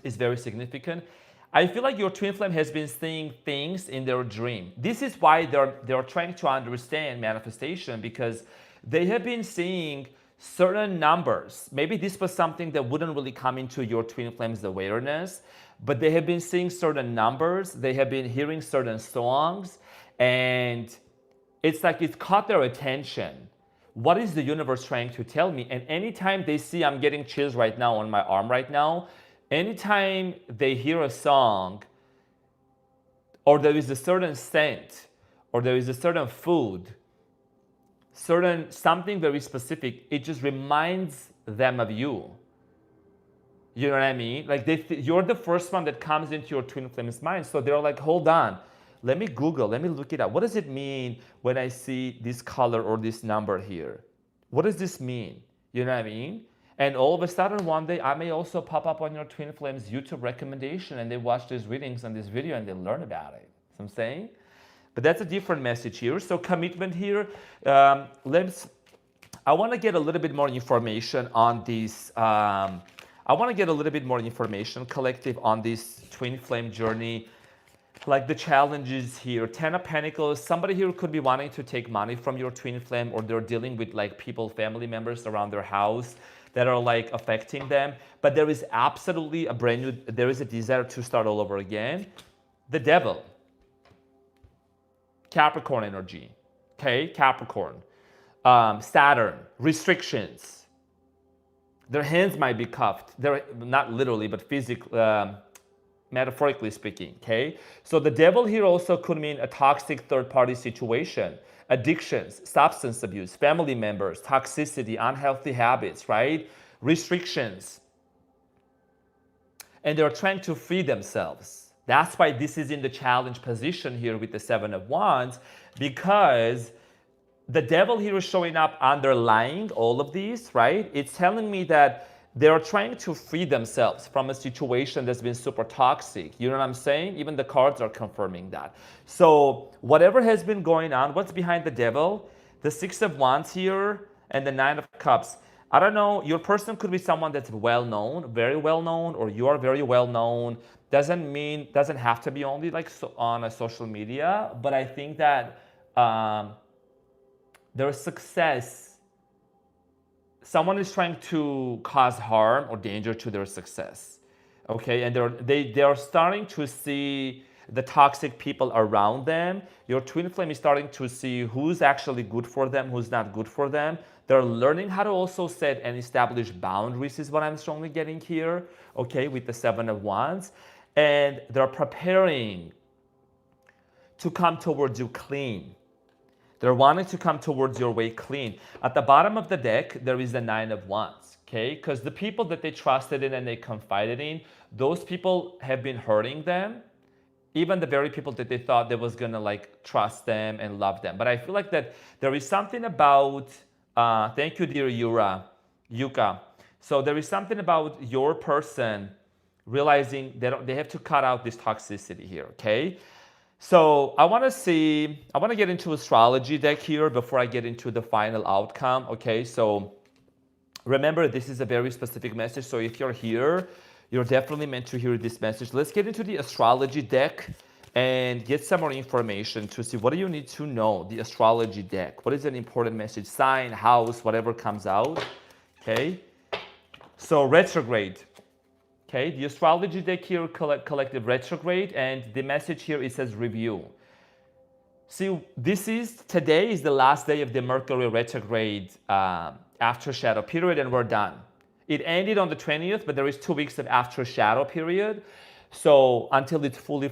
is very significant. I feel like your twin flame has been seeing things in their dream. This is why they're trying to understand manifestation, because they have been seeing certain numbers. Maybe this was something that wouldn't really come into your twin flame's awareness, but they have been seeing certain numbers. They have been hearing certain songs, and it's like it's caught their attention. What is the universe trying to tell me? And anytime they see, I'm getting chills right now on my arm right now, anytime they hear a song, or there is a certain scent, or there is a certain food, something very specific, it just reminds them of you. You know what I mean? Like you're the first one that comes into your twin flame's mind. So they're like, hold on. Let me Google, let me look it up. What does it mean when I see this color or this number here? What does this mean? You know what I mean? And all of a sudden, one day, I may also pop up on your twin flame's YouTube recommendation and they watch these readings on this video and they learn about it. You know what I'm saying? But that's a different message here. So commitment here, I want to get a little bit more information on this. I want to get a little bit more information, collective, on this twin flame journey. Like the challenges here, 10 of Pentacles, somebody here could be wanting to take money from your twin flame, or they're dealing with like people, family members around their house that are like affecting them. But there is absolutely there is a desire to start all over again. The Devil, Capricorn energy, okay, Capricorn, Saturn, restrictions. Their hands might be cuffed. They're not literally, but physically, metaphorically speaking, okay? So the Devil here also could mean a toxic third-party situation, addictions, substance abuse, family members, toxicity, unhealthy habits, right? Restrictions. And they're trying to free themselves. That's why this is in the challenge position here with the Seven of Wands, because the Devil here is showing up underlying all of these, right? It's telling me that they are trying to free themselves from a situation that's been super toxic. You know what I'm saying? Even the cards are confirming that. So whatever has been going on, what's behind the Devil? The Six of Wands here and the Nine of Cups. I don't know, your person could be someone that's well-known, very well-known, or you are very well-known. Doesn't have to be only like on a social media, but I think that their success, someone is trying to cause harm or danger to their success. okay, and they're starting to see the toxic people around them. Your twin flame is starting to see who's actually good for them, who's not good for them. They're learning how to also set and establish boundaries is what I'm strongly getting here, okay, with the Seven of Wands. And they're preparing to come towards you clean. They're wanting to come towards your way clean. At the bottom of the deck, there is the Nine of Wands, okay? Because the people that they trusted in and they confided in, those people have been hurting them. Even the very people that they thought that was gonna like trust them and love them. But I feel like that there is something about, thank you dear Yuka. So there is something about your person realizing that they have to cut out this toxicity here, okay? So I want to get into astrology deck here before I get into the final outcome, okay? So remember, this is a very specific message. So if you're here, you're definitely meant to hear this message. Let's get into the astrology deck and get some more information to see what do you need to know, the astrology deck. What is an important message? Sign, house, whatever comes out, okay? So retrograde. Okay, the astrology deck here, collective retrograde, and the message here, it says review. See, today is the last day of the Mercury retrograde after shadow period, and we're done. It ended on the 20th, but there is 2 weeks of after shadow period. So until it fully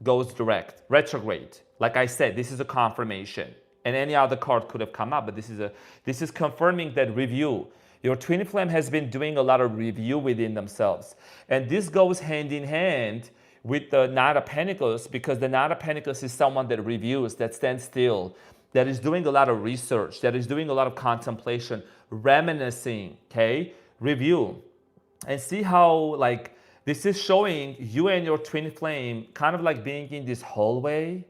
goes direct, retrograde. Like I said, this is a confirmation, and any other card could have come up, but this is confirming that review. Your twin flame has been doing a lot of review within themselves. And this goes hand in hand with the Knight of Pentacles, because the Knight of Pentacles is someone that reviews, that stands still, that is doing a lot of research, that is doing a lot of contemplation, reminiscing, okay? Review. And see how like this is showing you and your twin flame kind of like being in this hallway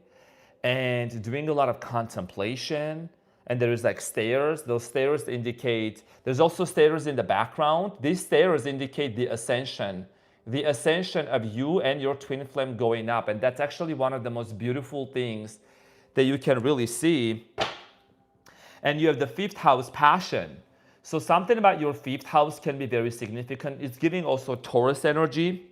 and doing a lot of contemplation. And there is like stairs. Those stairs indicate, there's also stairs in the background. These stairs indicate the ascension of you and your twin flame going up. And that's actually one of the most beautiful things that you can really see. And you have the fifth house, passion. So something about your fifth house can be very significant. It's giving also Taurus energy.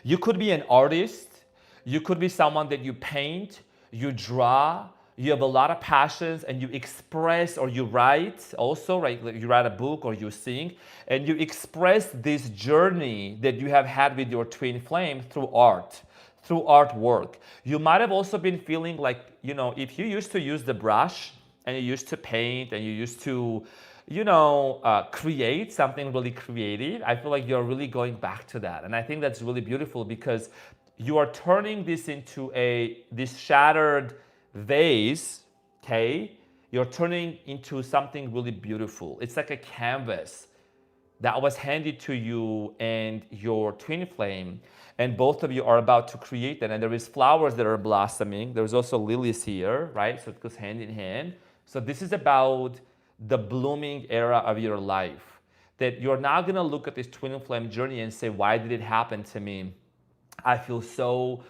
You could be an artist. You could be someone that you paint, you draw, you have a lot of passions, and you express, or you write also, right? You write a book or you sing, and you express this journey that you have had with your twin flame through art, through artwork. You might have also been feeling like, you know, if you used to use the brush and you used to paint and you used to, you know, create something really creative, I feel like you're really going back to that. And I think that's really beautiful because you are turning this into this shattered vase, okay? You're turning into something really beautiful. It's like a canvas that was handed to you and your twin flame, and both of you are about to create that. And there is flowers that are blossoming. There's also lilies here, right? So it goes hand in hand. So this is about the blooming era of your life, that you're not gonna look at this twin flame journey and say, why did it happen to me? I feel so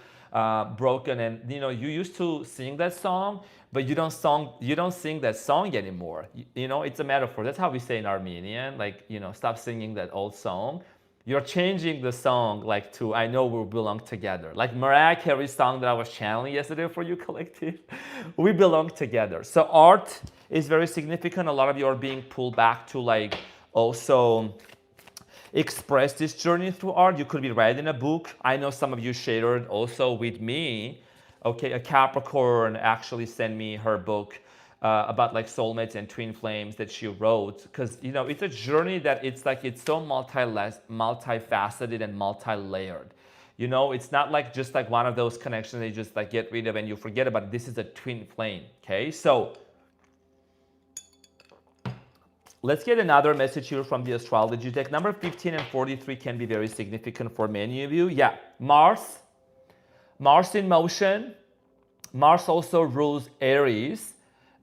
broken. And you know, you used to sing that song, but you don't sing that song anymore. You know, it's a metaphor. That's how we say in Armenian, like, you know, stop singing that old song. You're changing the song like to I Know We Belong Together. Like Mariah Carey's song that I was channeling yesterday for you collective. We belong together. So art is very significant. A lot of you are being pulled back to like also express this journey through art. You could be writing a book. I know some of you shared also with me. Okay, a Capricorn actually sent me her book about like soulmates and twin flames that she wrote, because you know it's a journey that it's so multifaceted and multi-layered. You know, it's not like just like one of those connections that you just like get rid of and you forget about it. This is a twin flame. Okay, so let's get another message here from the astrology deck. Number 15 and 43 can be very significant for many of you. Yeah, Mars in motion. Mars also rules Aries.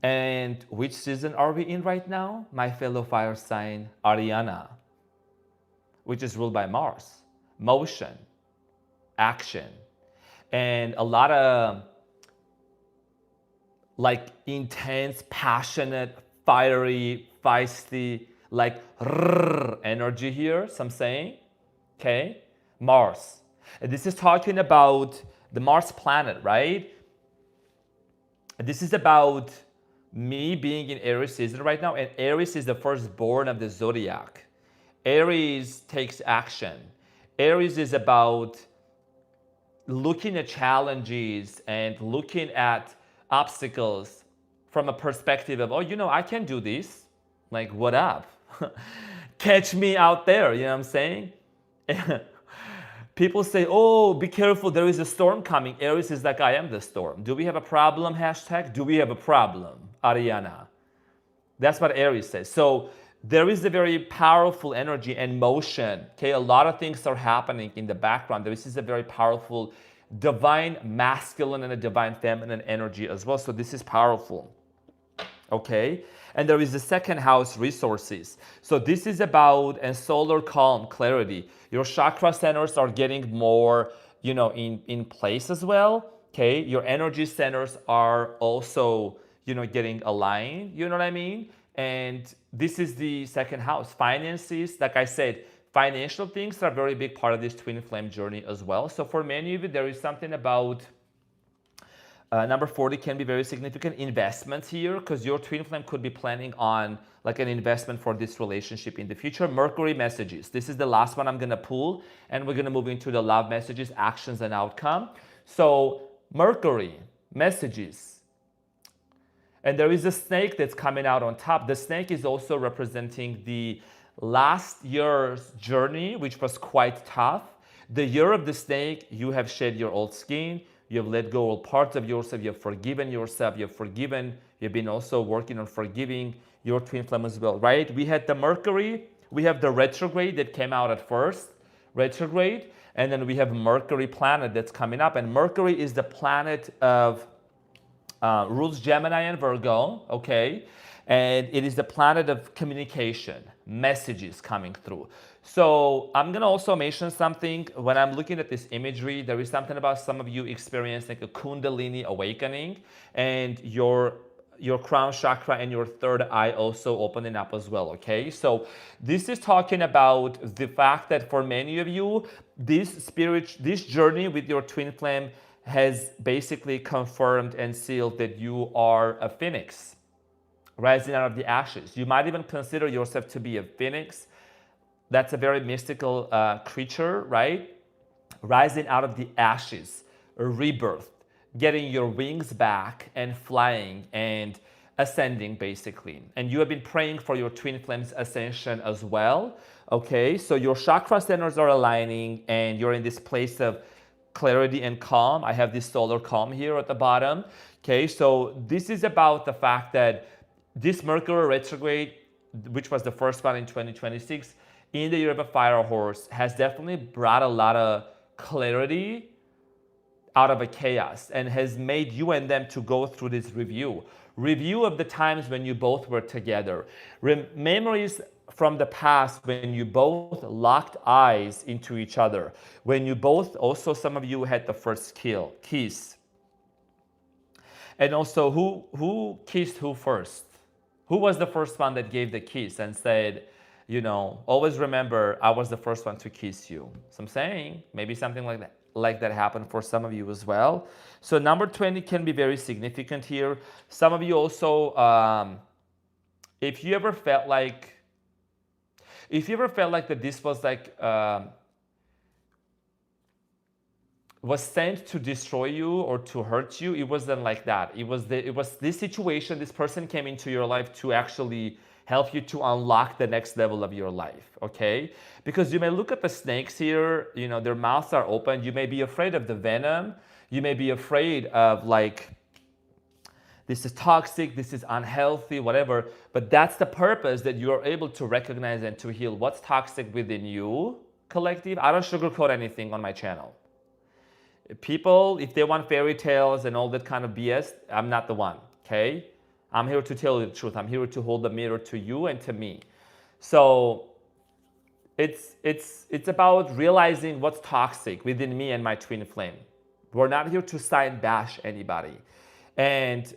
And which season are we in right now? My fellow fire sign, Ariana, which is ruled by Mars. Motion, action, and a lot of like intense, passionate, fiery, feisty, like energy here, some saying. okay? Mars. And this is talking about the Mars planet, right? This is about me being in Aries season right now, and Aries is the firstborn of the zodiac. Aries takes action. Aries is about looking at challenges and looking at obstacles from a perspective of, oh, I can do this. Like, what up? Catch me out there, you know what I'm saying? People say, oh, be careful, there is a storm coming. Aries is like, I am the storm. Do we have a problem? Hashtag, do we have a problem? Ariana. That's what Aries says. So there is a very powerful energy and motion. Okay, a lot of things are happening in the background. This is a very powerful divine masculine and a divine feminine energy as well. So this is powerful. Okay, and there is the second house, resources. So this is about and solar calm, clarity. Your chakra centers are getting more, in place as well. Okay, your energy centers are also, getting aligned. You know what I mean? And this is the second house. Finances, like I said, financial things are a very big part of this twin flame journey as well. So for many of you, there is something about number 40 can be very significant investments here, because your twin flame could be planning on like an investment for this relationship in the future. Mercury messages. This is the last one I'm going to pull, and we're going to move into the love messages, actions, and outcome. So Mercury messages. And there is a snake that's coming out on top. The snake is also representing the last year's journey, which was quite tough. The year of the snake, you have shed your old skin. You have let go of parts of yourself. You have forgiven yourself. You've been also working on forgiving your twin flame as well, right? We had the Mercury. We have the retrograde that came out at first, retrograde. And then we have Mercury planet that's coming up. And Mercury is the planet of rules Gemini and Virgo, okay? And it is the planet of communication, messages coming through. So I'm gonna also mention something. When I'm looking at this imagery, there is something about some of you experiencing a Kundalini awakening, and your crown chakra and your third eye also opening up as well, okay? So this is talking about the fact that for many of you, this journey with your twin flame has basically confirmed and sealed that you are a phoenix rising out of the ashes. You might even consider yourself to be a phoenix. That's a very mystical creature, right? Rising out of the ashes, a rebirth, getting your wings back and flying and ascending basically. And you have been praying for your twin flame's ascension as well, okay? So your chakra centers are aligning and you're in this place of clarity and calm. I have this solar calm here at the bottom, okay? So this is about the fact that this Mercury retrograde, which was the first one in 2026, in the year of a fire horse, has definitely brought a lot of clarity out of a chaos and has made you and them to go through this review of the times when you both were together. Memories from the past when you both locked eyes into each other, when you both, also some of you had the first kiss. And also who kissed who first? Who was the first one that gave the kiss and said, always remember, I was the first one to kiss you. So I'm saying maybe something like that happened for some of you as well. So number 20 can be very significant here. Some of you also, if you ever felt like that this was like, was sent to destroy you or to hurt you, it wasn't like that. It was this situation, this person came into your life to actually help you to unlock the next level of your life, okay? Because you may look at the snakes here, their mouths are open. You may be afraid of the venom. You may be afraid of like, this is toxic, this is unhealthy, whatever. But that's the purpose, that you are able to recognize and to heal what's toxic within you, collective. I don't sugarcoat anything on my channel. People, if they want fairy tales and all that kind of BS, I'm not the one, okay? I'm here to tell you the truth. I'm here to hold the mirror to you and to me. So it's about realizing what's toxic within me and my twin flame. We're not here to side bash anybody. And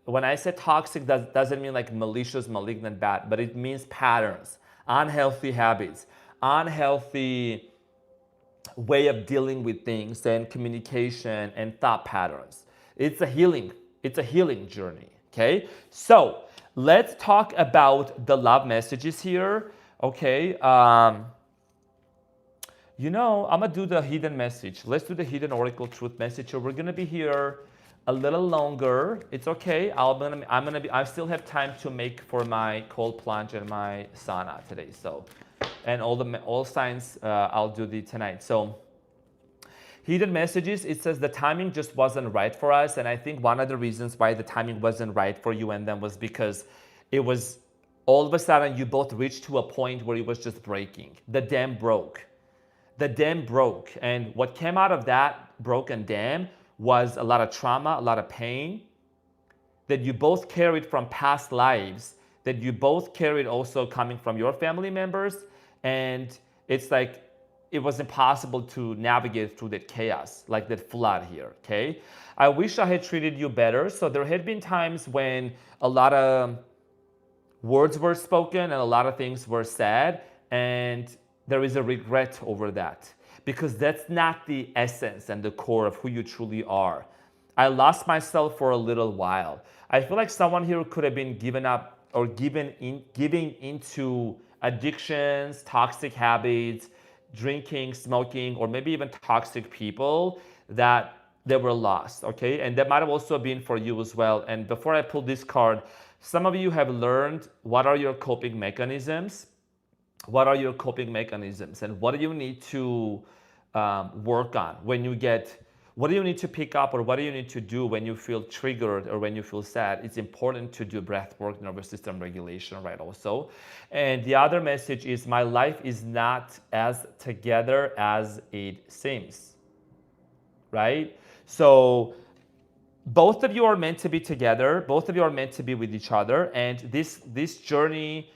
when I say toxic, that doesn't mean like malicious, malignant, bad, but it means patterns, unhealthy habits, unhealthy way of dealing with things and communication and thought patterns. It's a healing journey, okay? So let's talk about the love messages here, okay? You know, I'm gonna do the hidden message. Let's do the hidden oracle truth message. So we're gonna be here a little longer. It's okay. I still have time to make for my cold plunge and my sauna today. So, and all signs I'll do tonight. So, hidden messages. It says the timing just wasn't right for us, and I think one of the reasons why the timing wasn't right for you and them was because it was all of a sudden you both reached to a point where it was just breaking. The dam broke. The dam broke, and what came out of that broken dam was a lot of trauma, a lot of pain that you both carried from past lives, that you both carried also coming from your family members, and it's like it was impossible to navigate through that chaos, like that flood here, okay? I wish I had treated you better. So there had been times when a lot of words were spoken and a lot of things were said, and there is a regret over that, because that's not the essence and the core of who you truly are. I lost myself for a little while. I feel like someone here could have been given up or giving into addictions, toxic habits, drinking, smoking, or maybe even toxic people, that they were lost, okay? And that might have also been for you as well. And before I pull this card, some of you have learned what are your coping mechanisms. What are your coping mechanisms, and what do you need to work on when you get, what do you need to pick up, or what do you need to do when you feel triggered or when you feel sad? It's important to do breath work, nervous system regulation, right, also. And the other message is, my life is not as together as it seems, right? So both of you are meant to be together. Both of you are meant to be with each other. And this journey,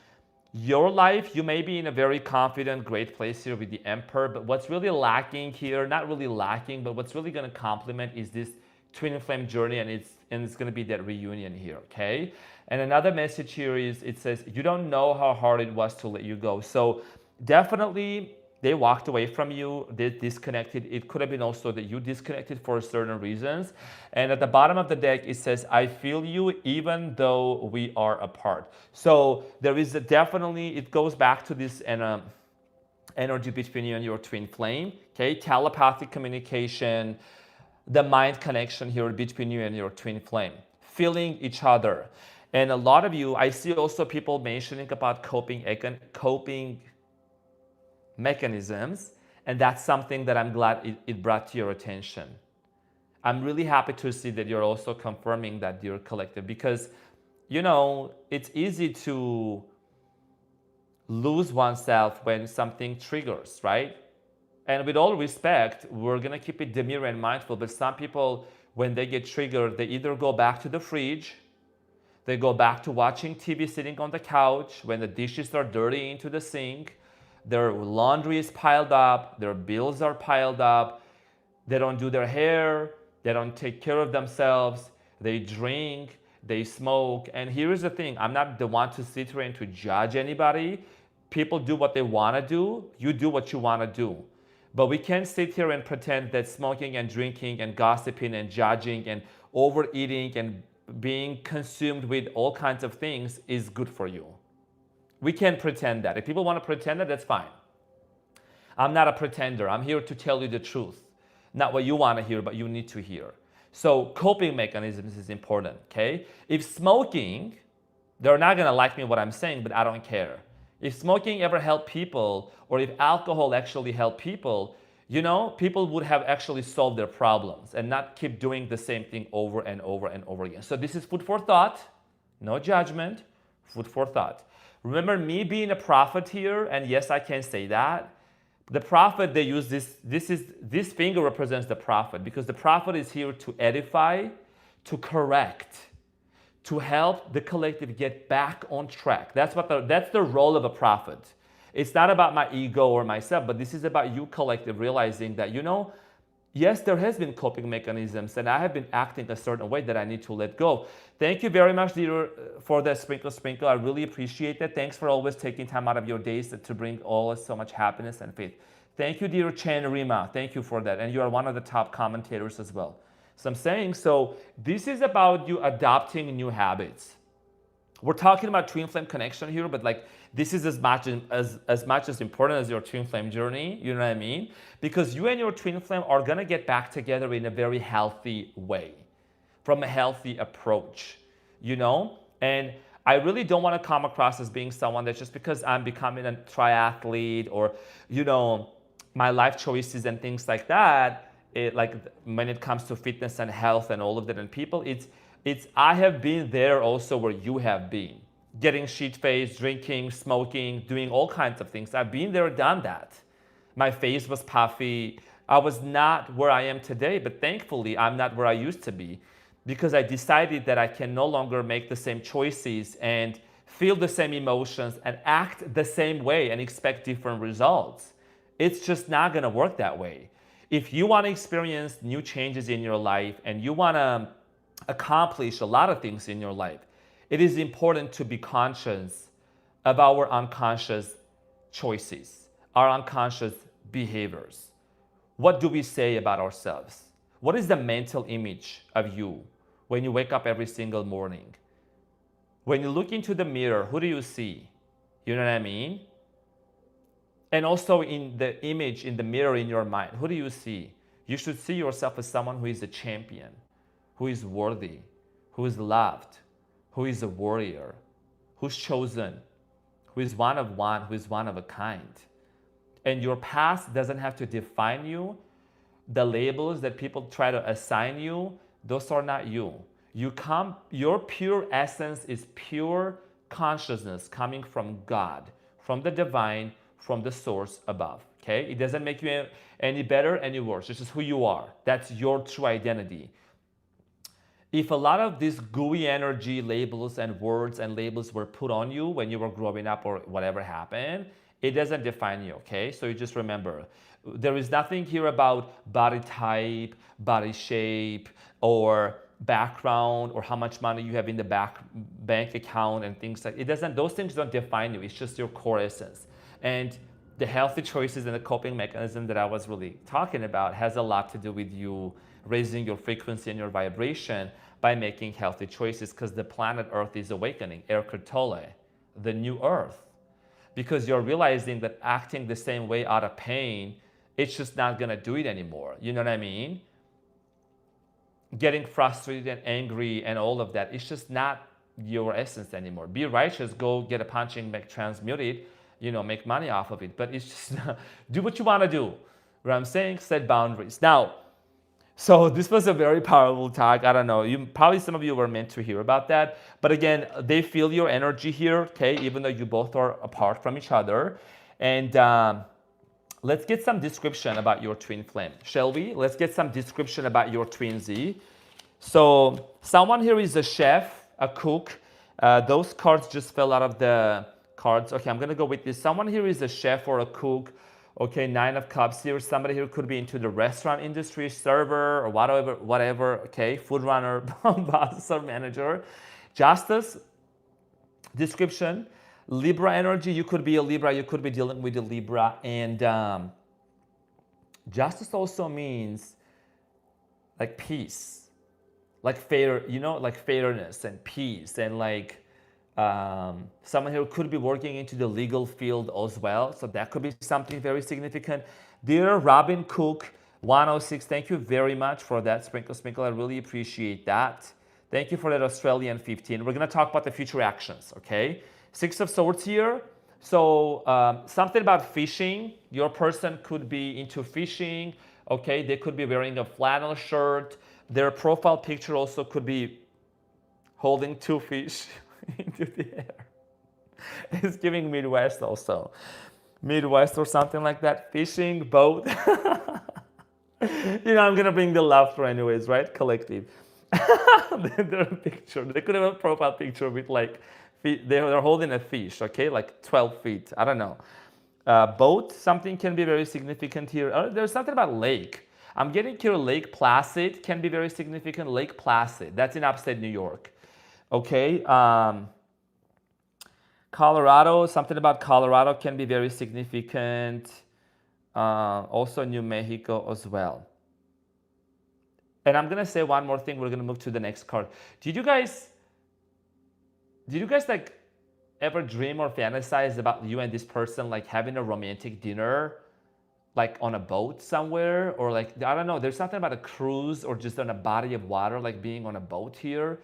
your life, you may be in a very confident, great place here with the Emperor, but what's really lacking here, not really lacking, but what's really going to complement is this twin flame journey, and it's going to be that reunion here, okay? And another message here is, it says, you don't know how hard it was to let you go. So definitely they walked away from you, they disconnected. It could have been also that you disconnected for certain reasons. And at the bottom of the deck, it says, I feel you even though we are apart. So there is definitely, it goes back to this energy between you and your twin flame, okay? Telepathic communication, the mind connection here between you and your twin flame, feeling each other. And a lot of you, I see also people mentioning about coping mechanisms, and that's something that I'm glad it brought to your attention. I'm really happy to see that you're also confirming that you're collective, because, you know, it's easy to lose oneself when something triggers, right? And with all respect, we're gonna keep it demure and mindful, but some people, when they get triggered, they either go back to the fridge, they go back to watching TV sitting on the couch when the dishes are dirty into the sink, their laundry is piled up, their bills are piled up, they don't do their hair, they don't take care of themselves, they drink, they smoke. And here's the thing, I'm not the one to sit here and to judge anybody. People do what they want to do, you do what you want to do. But we can't sit here and pretend that smoking and drinking and gossiping and judging and overeating and being consumed with all kinds of things is good for you. We can't pretend that. If people want to pretend that, that's fine. I'm not a pretender. I'm here to tell you the truth. Not what you want to hear, but you need to hear. So coping mechanisms is important, okay? If smoking, they're not going to like me what I'm saying, but I don't care. If smoking ever helped people, or if alcohol actually helped people, you know, people would have actually solved their problems and not keep doing the same thing over and over and over again. So this is food for thought, no judgment, food for thought. Remember me being a prophet here, and yes, I can say that. The prophet, they use this finger represents the prophet, because the prophet is here to edify, to correct, to help the collective get back on track. That's the role of a prophet. It's not about my ego or myself, but this is about you collective realizing that, you know, yes, there has been coping mechanisms, and I have been acting a certain way that I need to let go. Thank you very much, dear, for the sprinkle. I really appreciate that. Thanks for always taking time out of your days to bring all so much happiness and faith. Thank you, dear Chen Rima. Thank you for that. And you are one of the top commentators as well. So I'm saying, so this is about you adopting new habits. We're talking about twin flame connection here, but like this is as much as important as your twin flame journey. You know what I mean? Because you and your twin flame are gonna get back together in a very healthy way, from a healthy approach, you know? And I really don't want to come across as being someone that just because I'm becoming a triathlete or, you know, my life choices and things like that, like when it comes to fitness and health and all of that and people, it's I have been there also where you have been. Getting shit-faced, drinking, smoking, doing all kinds of things. I've been there, done that. My face was puffy. I was not where I am today, but thankfully I'm not where I used to be because I decided that I can no longer make the same choices and feel the same emotions and act the same way and expect different results. It's just not gonna work that way. If you wanna experience new changes in your life and you wanna accomplish a lot of things in your life, it is important to be conscious of our unconscious choices, our unconscious behaviors. What do we say about ourselves? What is the mental image of you when you wake up every single morning? When you look into the mirror, who do you see? You know what I mean? And also in the image in the mirror in your mind, who do you see? You should see yourself as someone who is a champion, who is worthy, who is loved, who is a warrior, who's chosen, who is one of one, who is one of a kind. And your past doesn't have to define you. The labels that people try to assign you, those are not you. Your pure essence is pure consciousness coming from God, from the divine, from the source above. Okay? It doesn't make you any better, any worse. It's just who you are. That's your true identity. If a lot of these gooey energy labels and words and labels were put on you when you were growing up or whatever happened, it doesn't define you, okay? So you just remember, there is nothing here about body type, body shape, or background, or how much money you have in the bank account and things like it. Those things don't define you. It's just your core essence. And the healthy choices and the coping mechanism that I was really talking about has a lot to do with you raising your frequency and your vibration by making healthy choices, because the planet Earth is awakening, Eckhart Tolle, the new Earth. Because you're realizing that acting the same way out of pain, it's just not gonna do it anymore. You know what I mean? Getting frustrated and angry and all of that, it's just not your essence anymore. Be righteous, go get a punching bag, transmute it, make money off of it. But it's just, do what you wanna do. What I'm saying, set boundaries. Now, so this was a very powerful talk. I don't know, probably some of you were meant to hear about that. But again, they feel your energy here, okay, even though you both are apart from each other. And let's get some description about your twin flame, shall we? Let's get some description about your twin Z. So someone here is a chef, a cook. Those cards just fell out of the cards. Okay, I'm gonna go with this. Someone here is a chef or a cook. Okay, 9 of Cups here. Somebody here could be into the restaurant industry, server or whatever. Okay, food runner, boss or manager. Justice description. Libra energy. You could be a Libra. You could be dealing with a Libra. And justice also means like peace, like fair. Like fairness and peace and like. Someone here could be working into the legal field as well, so that could be something very significant. Dear Robin Cook 106, thank you very much for that sprinkle. I really appreciate that. Thank you for that Australian 15. We're gonna talk about the future actions, okay? 6 of Swords here. So something about fishing. Your person could be into fishing, okay? They could be wearing a flannel shirt. Their profile picture also could be holding 2 fish into the air. It's giving Midwest also. Midwest or something like that. Fishing, boat. I'm gonna bring the laughter anyways, right? Collective. Their picture. They could have a profile picture with like, they're holding a fish, okay? Like 12 feet, I don't know. Boat, something can be very significant here. There's something about lake. I'm getting here Lake Placid can be very significant. Lake Placid, that's in upstate New York. Okay, Colorado, something about Colorado can be very significant. Also New Mexico as well. And I'm gonna say one more thing. We're gonna move to the next card. Did you guys like ever dream or fantasize about you and this person like having a romantic dinner, like on a boat somewhere, or like I don't know. There's something about a cruise or just on a body of water, like being on a boat here.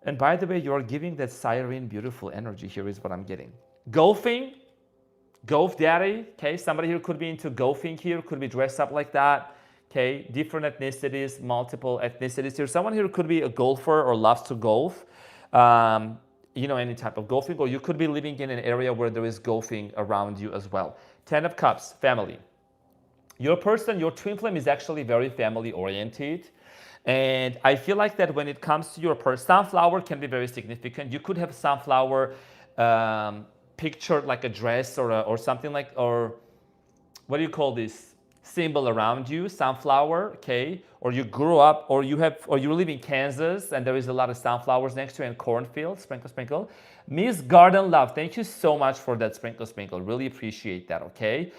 And by the way, you're giving that siren beautiful energy here is what I'm getting. Golfing, golf daddy, okay? Somebody here could be into golfing here, could be dressed up like that, okay? Different ethnicities, multiple ethnicities here. Someone here could be a golfer or loves to golf, any type of golfing, or you could be living in an area where there is golfing around you as well. 10 of Cups, family. Your person, your twin flame is actually very family oriented. And I feel like that when it comes to your person, sunflower can be very significant. You could have sunflower pictured like a dress or something like, or what do you call this symbol around you, sunflower, okay? Or you grew up, or you live in Kansas and there is a lot of sunflowers next to you and cornfield, sprinkle, sprinkle. Miss Garden Love, thank you so much for that sprinkle, sprinkle. Really appreciate that, okay?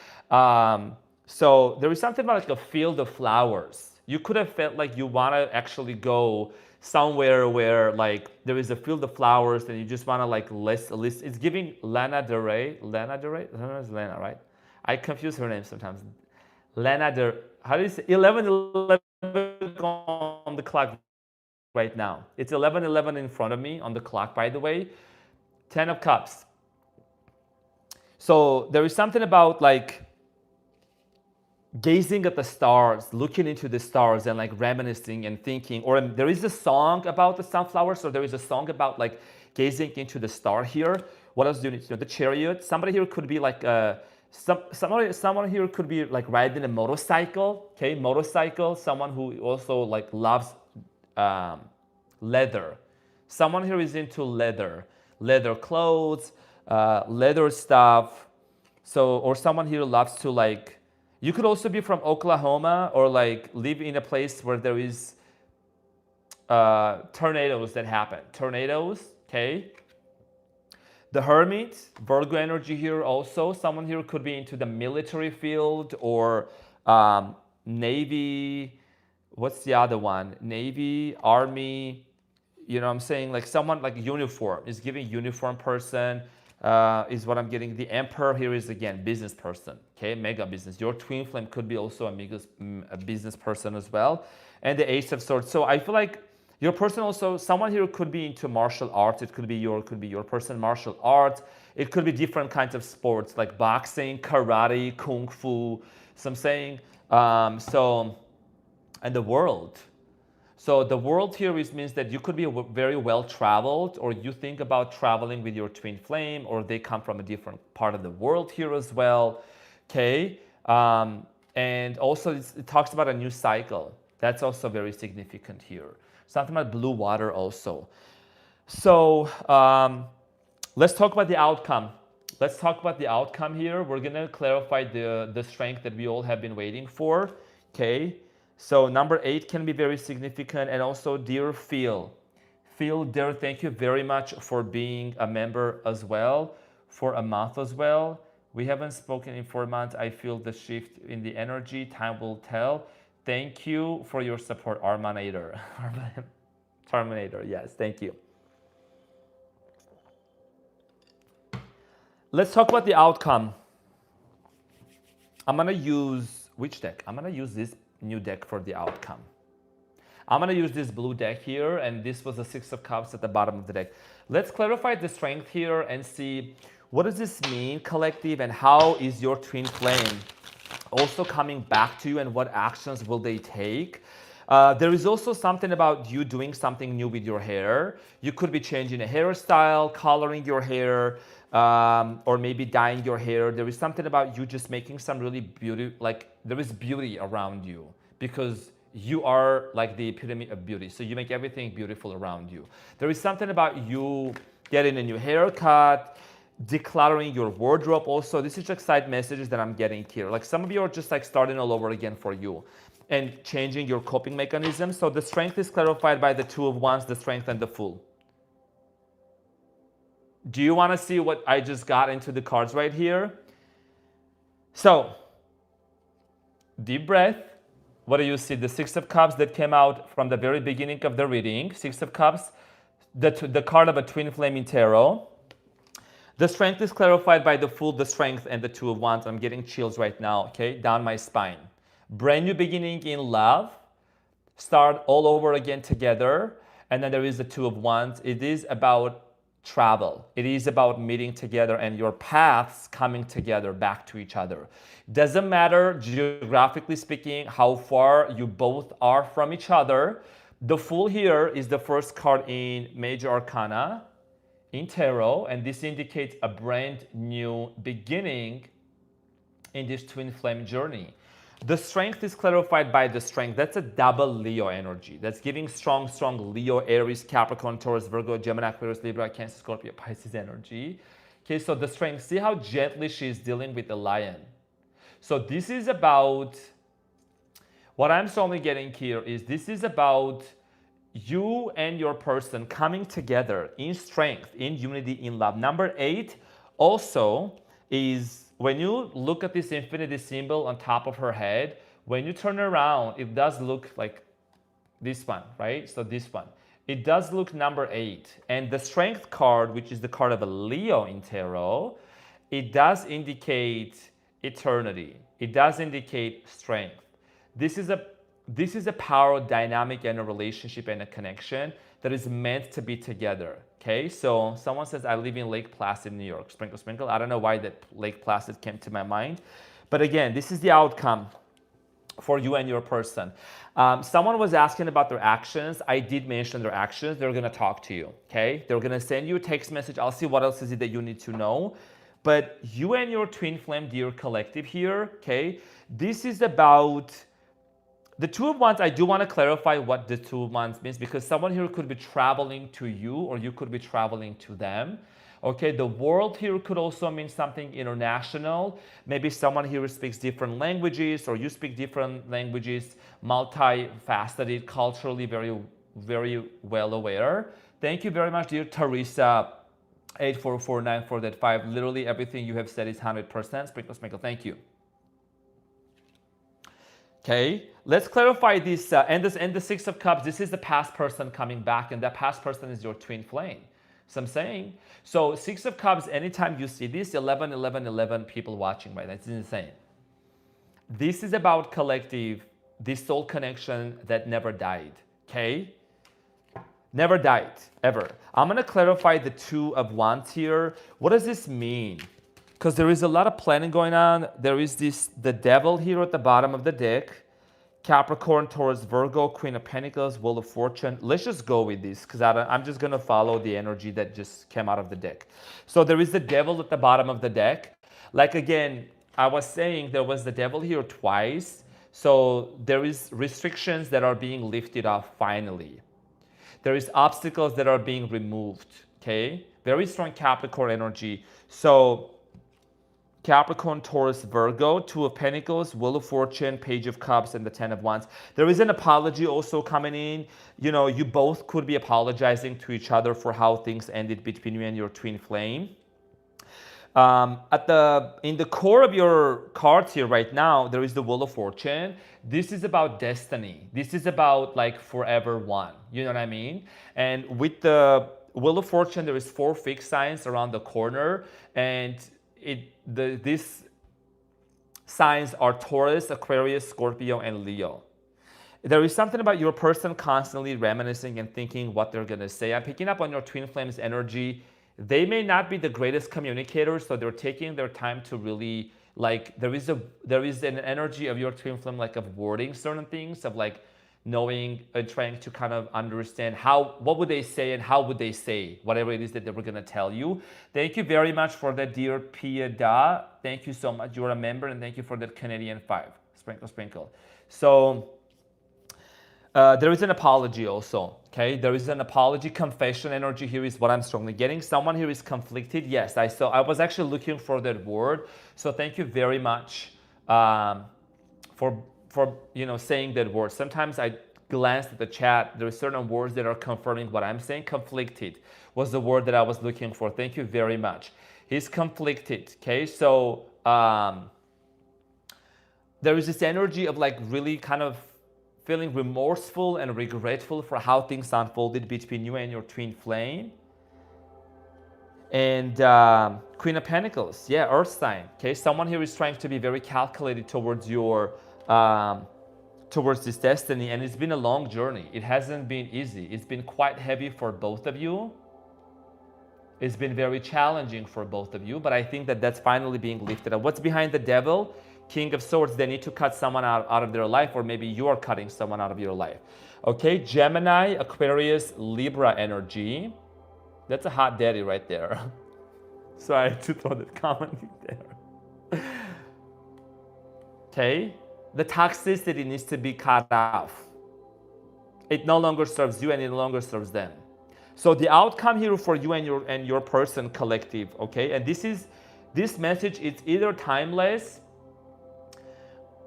So there is something about like a field of flowers. You could have felt like you want to actually go somewhere where like there is a field of flowers and you just want to like list. It's giving Lana Del Rey. Lana Del Rey? Her name is Lana, right? I confuse her name sometimes. Lana Del, how do you say? 11:11 on the clock right now. It's 11:11 in front of me on the clock, by the way. 10 of Cups. So there is something about like gazing at the stars, looking into the stars and like reminiscing and thinking, or there is a song about the sunflowers, so there is a song about like gazing into the star here. What else do you need to know? The Chariot. Somebody here could be like someone here could be like riding a motorcycle, okay? Motorcycle, someone who also like loves leather. Someone here is into leather clothes, leather stuff. So, or someone here loves to like, you could also be from Oklahoma or like live in a place where there is tornadoes that happen. Tornadoes, okay? The Hermit, Virgo energy here also. Someone here could be into the military field or Navy. What's the other one? Navy, Army. You know what I'm saying? Like someone like uniform is giving uniform person. Is what I'm getting. The Emperor here is again business person, okay, mega business. Your twin flame could be also a business person as well, and the Ace of Swords. So I feel like your person also, someone here could be into martial arts. It could be your person martial arts. It could be different kinds of sports like boxing, karate, kung fu. So I'm saying and the world. So the world here means that you could be very well traveled, or you think about traveling with your twin flame, or they come from a different part of the world here as well, okay? And also it talks about a new cycle. That's also very significant here. Something about blue water also. So let's talk about the outcome. Let's talk about the outcome here. We're gonna clarify the strength that we all have been waiting for, okay? So number 8 can be very significant, and also dear Phil. Phil, dear, thank you very much for being a member as well, for a month as well. We haven't spoken in 4 months. I feel the shift in the energy. Time will tell. Thank you for your support, Armanator. Terminator, yes, thank you. Let's talk about the outcome. I'm gonna use, which deck? I'm gonna use this new deck for the outcome. I'm gonna use this blue deck here, and this was the 6 of Cups at the bottom of the deck. Let's clarify the strength here and see what does this mean, collective, and how is your twin flame also coming back to you, and what actions will they take? There is also something about you doing something new with your hair. You could be changing a hairstyle, coloring your hair, or maybe dyeing your hair. There is something about you just making some really beauty, like there is beauty around you because you are like the epitome of beauty. So you make everything beautiful around you. There is something about you getting a new haircut, decluttering your wardrobe also. This is just side messages that I'm getting here. Like some of you are just like starting all over again for you and changing your coping mechanism. So the strength is clarified by the 2 of Wands, the strength and the Fool. Do you want to see what I just got into the cards right here? So Deep breath. What do you see? The Six of Cups that came out from the very beginning of the reading. Six of Cups, the card of a twin flame in tarot. The strength is clarified by the Fool, the Strength, and the Two of Wands. I'm getting chills right now, okay? Down my spine. Brand new beginning in love. Start all over again together. And then there is the Two of Wands. It is about travel. It is about meeting together and your paths coming together back to each other. Doesn't matter, geographically speaking, how far you both are from each other. The Fool here is the first card in Major Arcana in tarot, and this indicates a brand new beginning in this twin flame journey. The Strength is clarified by the Strength. That's a double Leo energy. That's giving strong Leo, Aries, Capricorn, Taurus, Virgo, Gemini, Aquarius, Libra, Cancer, Scorpio, Pisces energy. Okay, so the Strength, see how gently she's dealing with the lion. So this is about, what I'm strongly getting here is this is about you and your person coming together in strength, in unity, in love. Number 8 also is, when you look at this infinity symbol on top of her head, when you turn around, it does look like this one, right? So this one. It does look number 8. And the Strength card, which is the card of a Leo in tarot, it does indicate eternity. It does indicate strength. This is a power dynamic and a relationship and a connection that is meant to be together. Okay, so someone says, I live in Lake Placid, New York. Sprinkle, sprinkle. I don't know why that Lake Placid came to my mind. But again, this is the outcome for you and your person. Someone was asking about their actions. I did mention their actions. They're going to talk to you. Okay, they're going to send you a text message. I'll see what else is it that you need to know. But you and your twin flame, dear collective here, okay, this is about the Two of Wands. I do want to clarify what the Two of Wands means, because someone here could be traveling to you or you could be traveling to them. Okay, the world here could also mean something international. Maybe someone here speaks different languages or you speak different languages, multifaceted, culturally very, very well aware. Thank you very much, dear Teresa. 84494-5. Literally everything you have said is 100%. Sprinkle, sprinkle. Thank you. Okay, let's clarify this. And the Six of Cups, this is the past person coming back, and that past person is your twin flame. So I'm saying, so Six of Cups, anytime you see this, 11, 11, 11 people watching, right? That's insane. This is about collective, this soul connection that never died, okay? Never died, ever. I'm going to clarify the Two of Wands here. What does this mean? Because there is a lot of planning going on. There is the Devil here at the bottom of the deck. Capricorn, Taurus, Virgo, Queen of Pentacles, Wheel of Fortune. Let's just go with this because I'm just going to follow the energy that just came out of the deck. So there is the Devil at the bottom of the deck. Like again, I was saying there was the Devil here twice. So there is restrictions that are being lifted off finally. There is obstacles that are being removed, okay? Very strong Capricorn energy. So Capricorn, Taurus, Virgo, Two of Pentacles, Wheel of Fortune, Page of Cups, and the Ten of Wands. There is an apology also coming in. You know, you both could be apologizing to each other for how things ended between you and your twin flame. In the core of your cards here right now, there is the Wheel of Fortune. This is about destiny. This is about like forever one. You know what I mean? And with the Wheel of Fortune, there is 4 fixed signs around the corner, and these signs are Taurus, Aquarius, Scorpio, and Leo. There is something about your person constantly reminiscing and thinking what they're gonna say. I'm picking up on your twin flames energy. They may not be the greatest communicators, so they're taking their time to really, like, there is an energy of your twin flame, like of wording certain things, of like knowing and trying to kind of understand what would they say and how would they say whatever it is that they were going to tell you. Thank you very much for that, dear Pieda. Thank you so much. You're a member, and thank you for that Canadian 5. Sprinkle, sprinkle. So there is an apology also. Okay, there is an apology, confession energy here is what I'm strongly getting. Someone here is conflicted. Yes, I was actually looking for that word. So thank you very much for saying that word. Sometimes I glanced at the chat. There are certain words that are confirming what I'm saying. Conflicted was the word that I was looking for. Thank you very much. He's conflicted. Okay, so there is this energy of like really kind of feeling remorseful and regretful for how things unfolded between you and your twin flame. And Queen of Pentacles, yeah, Earth sign. Okay, someone here is trying to be very calculated towards your towards this destiny, and it's been a long journey. It hasn't been easy. It's been quite heavy for both of you. It's been very challenging for both of you, but I think that that's finally being lifted up. What's behind the devil? King of Swords. They need to cut someone out of their life, or maybe you are cutting someone out of your life. Okay, Gemini, Aquarius, Libra energy. That's a hot daddy right there. So I had to throw that comment in there. Okay, the toxicity needs to be cut off. It no longer serves you and it no longer serves them. So the outcome here for you and your person collective, okay? And this message is either timeless,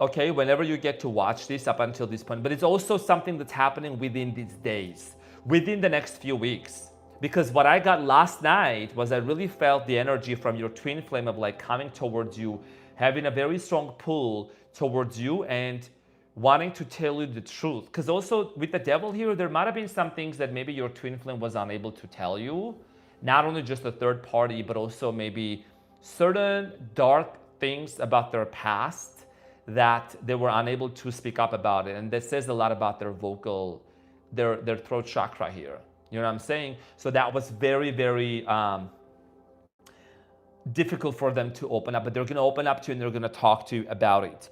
okay, whenever you get to watch this up until this point, but it's also something that's happening within these days, within the next few weeks. Because what I got last night was I really felt the energy from your twin flame of like coming towards you, having a very strong pull towards you and wanting to tell you the truth. Because also with the devil here, there might have been some things that maybe your twin flame was unable to tell you. Not only just a third party, but also maybe certain dark things about their past that they were unable to speak up about it. And that says a lot about their their throat chakra here. You know what I'm saying? So that was very, very difficult for them to open up, but they're going to open up to you and they're going to talk to you about it.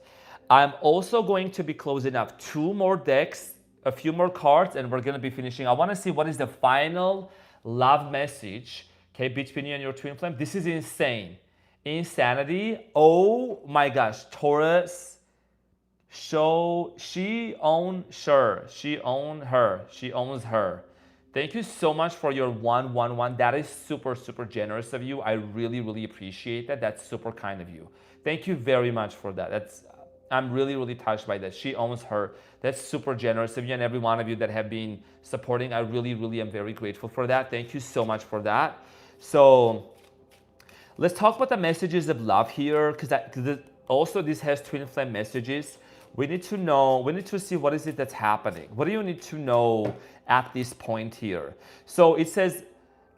I'm also going to be closing up 2 more decks, a few more cards, and we're going to be finishing. I want to see what is the final love message, okay, between you and your twin flame. This is insane. Insanity. Oh my gosh. Taurus. She owns her. She owns her. Thank you so much for your 111. That is super, super generous of you. I really, really appreciate that. That's super kind of you. Thank you very much for that. I'm really, really touched by that. She owns her. That's super generous of you and every one of you that have been supporting. I really, really am very grateful for that. Thank you so much for that. So let's talk about the messages of love here, because also this has twin flame messages. We need to know, we need to see what is it that's happening. What do you need to know at this point here? So it says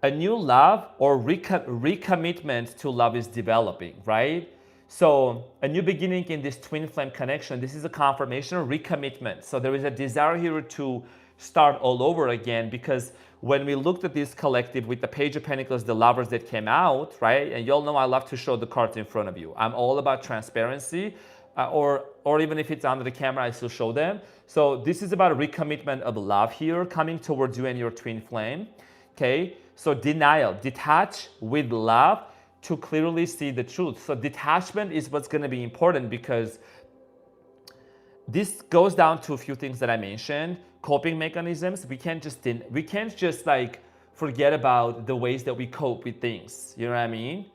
a new love or recommitment to love is developing, right? So a new beginning in this twin flame connection. This is a confirmation of recommitment. So there is a desire here to start all over again, because when we looked at this collective with the Page of Pentacles, the lovers that came out, right? And you all know I love to show the cards in front of you. I'm all about transparency. Or even if it's under the camera, I still show them. So this is about a recommitment of love here coming towards you and your twin flame. Okay, so denial, detach with love to clearly see the truth. So detachment is what's going to be important, because this goes down to a few things that I mentioned. Coping mechanisms. We can't just like forget about the ways that we cope with things. You know what I mean?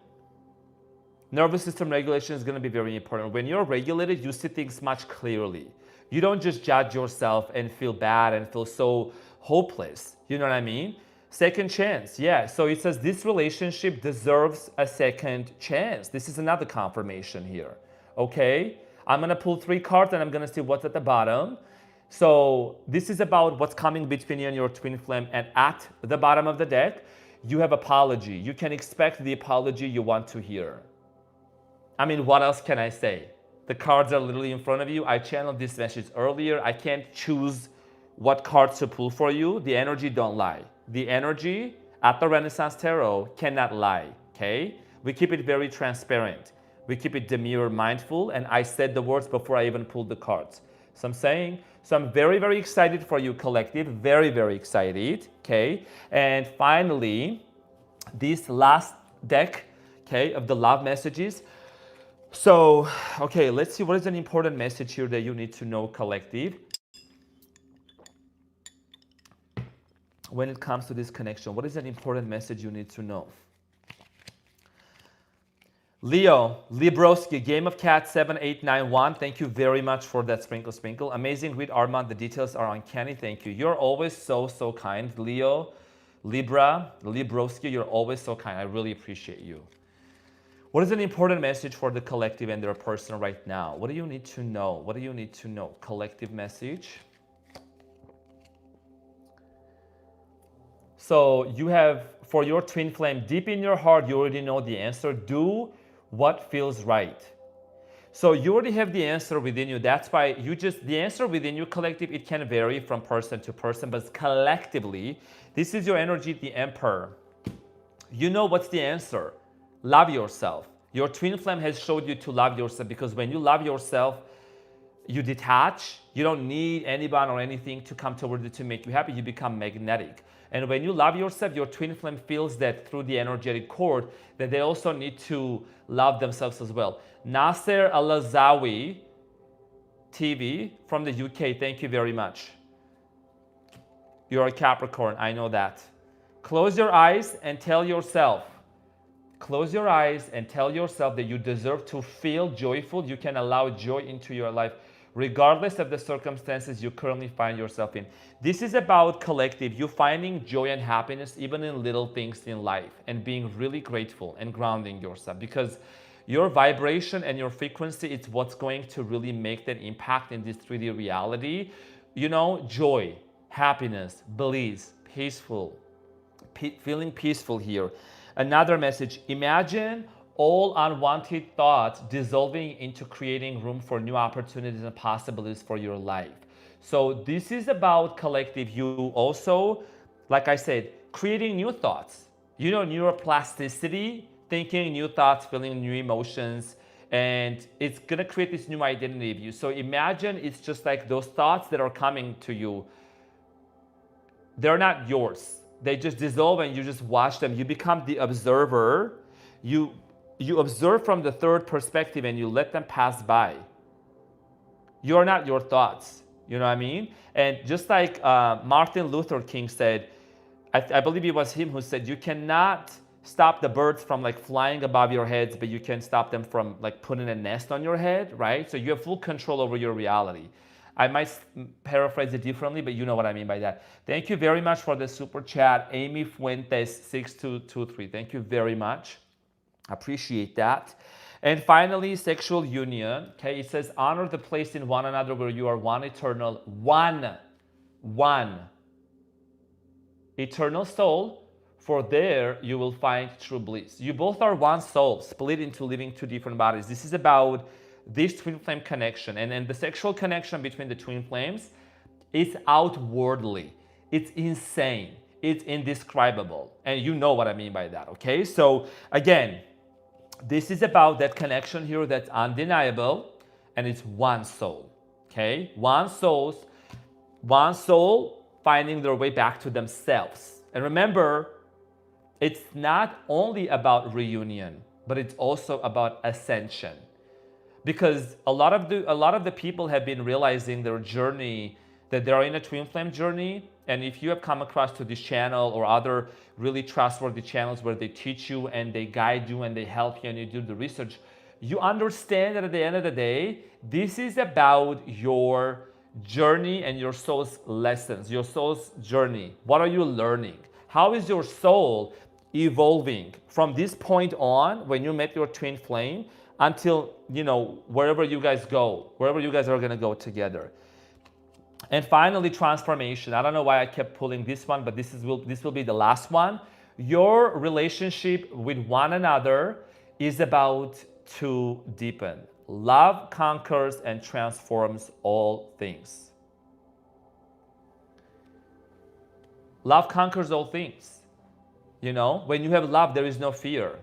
Nervous system regulation is going to be very important. When you're regulated, you see things much clearly. You don't just judge yourself and feel bad and feel so hopeless. You know what I mean? Second chance. Yeah. So it says this relationship deserves a second chance. This is another confirmation here. Okay. I'm going to pull 3 cards and I'm going to see what's at the bottom. So this is about what's coming between you and your twin flame. And at the bottom of the deck, you have apology. You can expect the apology you want to hear. I mean, what else can I say? The cards are literally in front of you. I channeled this message earlier. I can't choose what cards to pull for you. The energy don't lie. The energy at the Renaissance Tarot cannot lie, okay? We keep it very transparent. We keep it demure, mindful, and I said the words before I even pulled the cards. So I'm very, very excited for you, collective. Very, very excited, okay? And finally, this last deck, okay, of the love messages. So, okay, let's see what is an important message here that you need to know, collective, when it comes to this connection. What is an important message you need to know? Leo, Libroski, Game of Cat 7891. Thank you very much for that sprinkle. Amazing read, Arman. The details are uncanny. Thank you. You're always so kind. Leo, Libra, Libroski, you're always so kind. I really appreciate you. What is an important message for the collective and their person right now? What do you need to know? What do you need to know? Collective message. So you have, for your twin flame, deep in your heart, you already know the answer. Do what feels right. So you already have the answer within you. That's why the answer within you, collective, it can vary from person to person, but collectively, this is your energy, the Emperor. You know what's the answer. Love yourself. Your twin flame has showed you to love yourself, because when you love yourself, you detach. You don't need anyone or anything to come toward you to make you happy. You become magnetic. And when you love yourself, your twin flame feels that through the energetic cord, that they also need to love themselves as well. Nasser Alazawi TV from the UK, thank you very much. You're a Capricorn, I know that. Close your eyes and tell yourself, that you deserve to feel joyful. You can allow joy into your life regardless of the circumstances you currently find yourself in. This is about collective, you finding joy and happiness even in little things in life, and being really grateful and grounding yourself, because your vibration and your frequency is what's going to really make that impact in this 3D reality. You know, joy, happiness, bliss, peaceful, feeling peaceful here. Another message, imagine all unwanted thoughts dissolving into creating room for new opportunities and possibilities for your life. So this is about collective. You also, like I said, creating new thoughts. You know, neuroplasticity, thinking new thoughts, feeling new emotions, and it's gonna create this new identity of you. So imagine it's just like those thoughts that are coming to you, they're not yours. They just dissolve and you just watch them. You become the observer. You observe from the third perspective and you let them pass by. You're not your thoughts. You know what I mean? And just like Martin Luther King said, I believe it was him who said, you cannot stop the birds from like flying above your heads, but you can stop them from like putting a nest on your head, right? So you have full control over your reality. I might paraphrase it differently, but you know what I mean by that. Thank you very much for the super chat. Amy Fuentes 6223. Thank you very much. Appreciate that. And finally, sexual union. Okay, it says honor the place in one another where you are one eternal, one eternal soul. For there you will find true bliss. You both are one soul, split into living two different bodies. This is about this twin flame connection, and the sexual connection between the twin flames is outwardly. It's insane. It's indescribable. And you know what I mean by that, okay? So again, this is about that connection here that's undeniable, and it's one soul, okay? One soul finding their way back to themselves. And remember, it's not only about reunion, but it's also about ascension. Because a lot of the people have been realizing their journey, that they're in a twin flame journey. And if you have come across to this channel or other really trustworthy channels where they teach you and they guide you and they help you and you do the research, you understand that at the end of the day, this is about your journey and your soul's lessons, your soul's journey. What are you learning? How is your soul evolving from this point on when you met your twin flame until, you know, wherever you guys go, wherever you guys are going to go together. And finally, transformation. I don't know why I kept pulling this one, but this will be the last one. Your relationship with one another is about to deepen. Love conquers and transforms all things. Love conquers all things. You know, when you have love, there is no fear.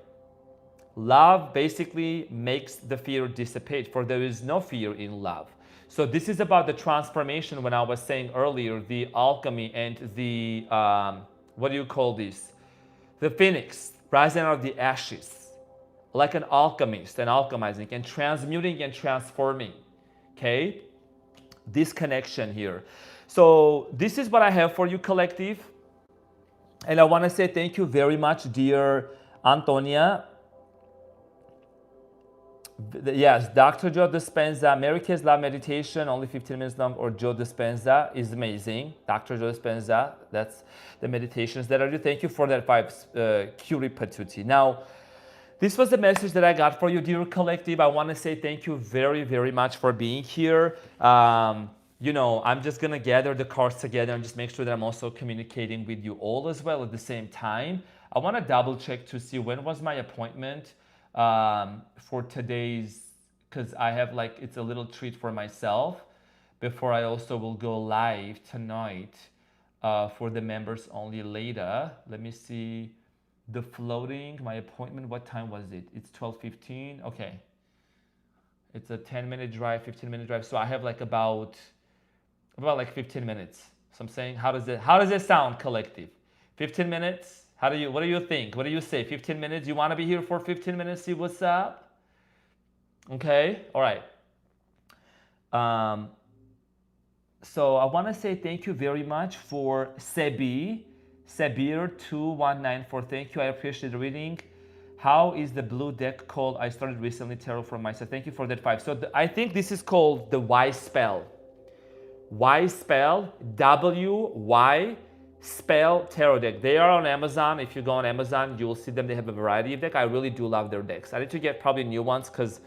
Love basically makes the fear dissipate, for there is no fear in love. So this is about the transformation when I was saying earlier, the alchemy and the, what do you call this? The phoenix rising out of the ashes, like an alchemist and alchemizing and transmuting and transforming, okay? This connection here. So this is what I have for you, collective. And I want to say thank you very much, dear Antonia. Yes, Dr. Joe Dispenza, Mary Kay's Love Meditation, only 15 minutes long, or Joe Dispenza is amazing. Dr. Joe Dispenza, that's the meditations that I do. Thank you for that vibes, Curie Patuti. Now, This was the message that I got for you, dear collective. I want to say thank you very, very much for being here. You know, I'm just going to gather the cards together and just make sure that I'm also communicating with you all as well at the same time. I want to double check to see when was my appointment for today's, because I have like, it's a little treat for myself before I also will go live tonight for the members only later. Let me see. The floating, my appointment, what time was it? It's 12:15. Okay. It's a 10-minute drive, 15-minute drive. So I have like about like 15 minutes. So I'm saying, how does it sound, collective? 15 minutes? What do you think? What do you say? 15 minutes? You want to be here for 15 minutes, see what's up? Okay. All right. So I want to say thank you very much for Sabir2194. Thank you. I appreciate the reading. How is the blue deck called? I started recently tarot for myself. Thank you for that 5. So I think this is called the Y spell. Y spell, W-Y spell tarot deck. They are on Amazon. If you go on Amazon, you will see them. They have a variety of decks. I really do love their decks. I need to get probably new ones because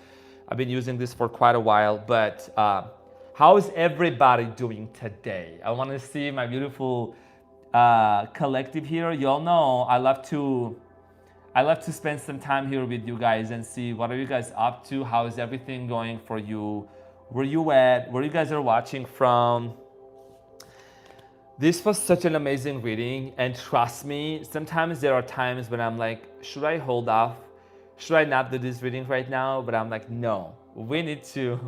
I've been using this for quite a while. But how is everybody doing today? I want to see my beautiful collective here. Y'all know I love to spend some time here with you guys and see what are you guys up to. How is everything going for you? Where you at? Where you guys are watching from? This was such an amazing reading, and trust me, sometimes there are times when I'm like, should I hold off? Should I not do this reading right now? But I'm like, no, we need to.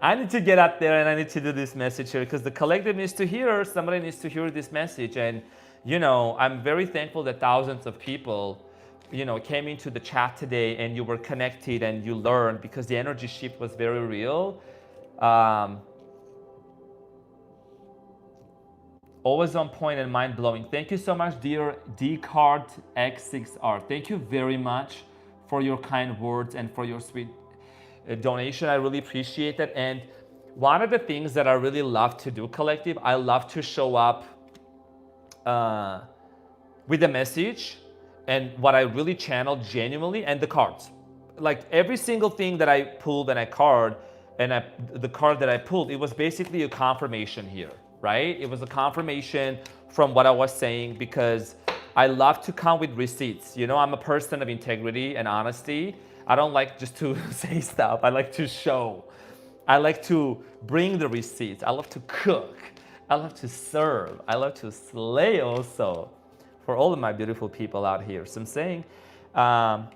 I need to get up there and I need to do this message here because the collective needs to hear, somebody needs to hear this message. And, you know, I'm very thankful that thousands of people, you know, came into the chat today and you were connected and you learned because the energy shift was very real. Always on point and mind-blowing. Thank you so much, dear Dcard X6R. Thank you very much for your kind words and for your sweet donation. I really appreciate that. And one of the things that I really love to do, collective, I love to show up with a message and what I really channel genuinely, and the cards. Like every single thing that I pulled and the card that I pulled, it was basically a confirmation here, right? It was a confirmation from what I was saying because I love to come with receipts. You know, I'm a person of integrity and honesty. I don't like just to say stuff. I like to show. I like to bring the receipts. I love to cook. I love to serve. I love to slay also for all of my beautiful people out here. So I'm saying, can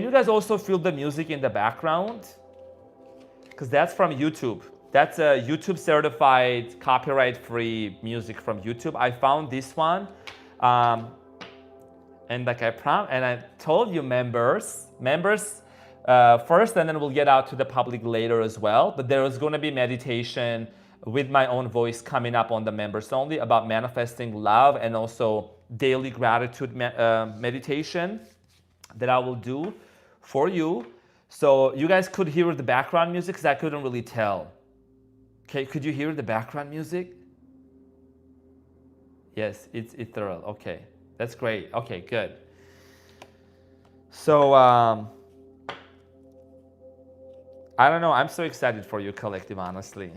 you guys also feel the music in the background? Because that's from YouTube. That's a YouTube certified copyright-free music from YouTube. I found this one. And like I told you members first, and then we'll get out to the public later as well. But there is going to be meditation with my own voice coming up on the members only about manifesting love and also daily gratitude meditation that I will do for you. So you guys could hear the background music because I couldn't really tell. Okay, could you hear the background music? Yes, it's ethereal. Okay. That's great. Okay, good. So, I don't know. I'm so excited for you, collective, honestly.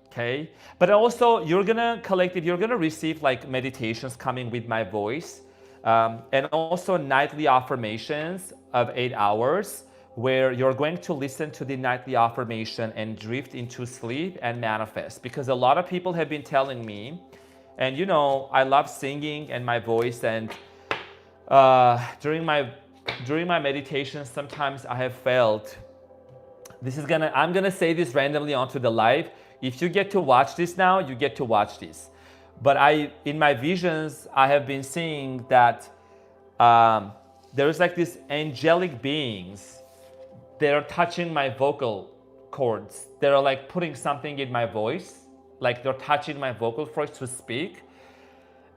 Okay? But also, you're going to receive like meditations coming with my voice. And also nightly affirmations of 8 hours where you're going to listen to the nightly affirmation and drift into sleep and manifest. Because a lot of people have been telling me, and you know, I love singing and my voice, and during my meditation, sometimes I have felt I'm gonna say this randomly onto the live. If you get to watch this now, you get to watch this. But in my visions, I have been seeing that there's like these angelic beings that are touching my vocal cords. They're like putting something in my voice. Like they're touching my vocal cords to speak.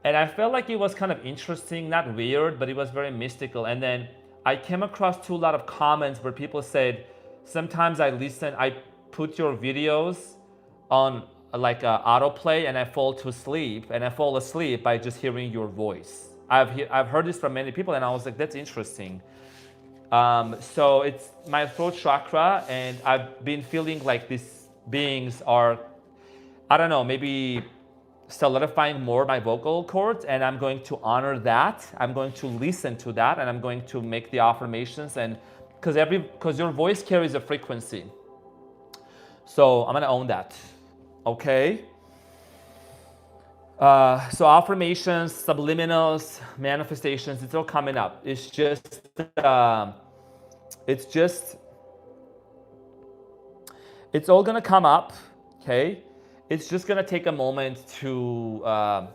And I felt like it was kind of interesting, not weird, but it was very mystical. And then I came across a lot of comments where people said, sometimes I put your videos on like autoplay and I fall asleep by just hearing your voice. I've heard this from many people, and I was like, that's interesting. So it's my throat chakra, and I've been feeling like these beings are, I don't know, maybe solidifying more my vocal cords, and I'm going to honor that. I'm going to listen to that, and I'm going to make the affirmations, and because your voice carries a frequency. So I'm gonna own that. Okay. So affirmations, subliminals, manifestations, it's all coming up. It's all gonna come up, okay? It's just gonna take a moment to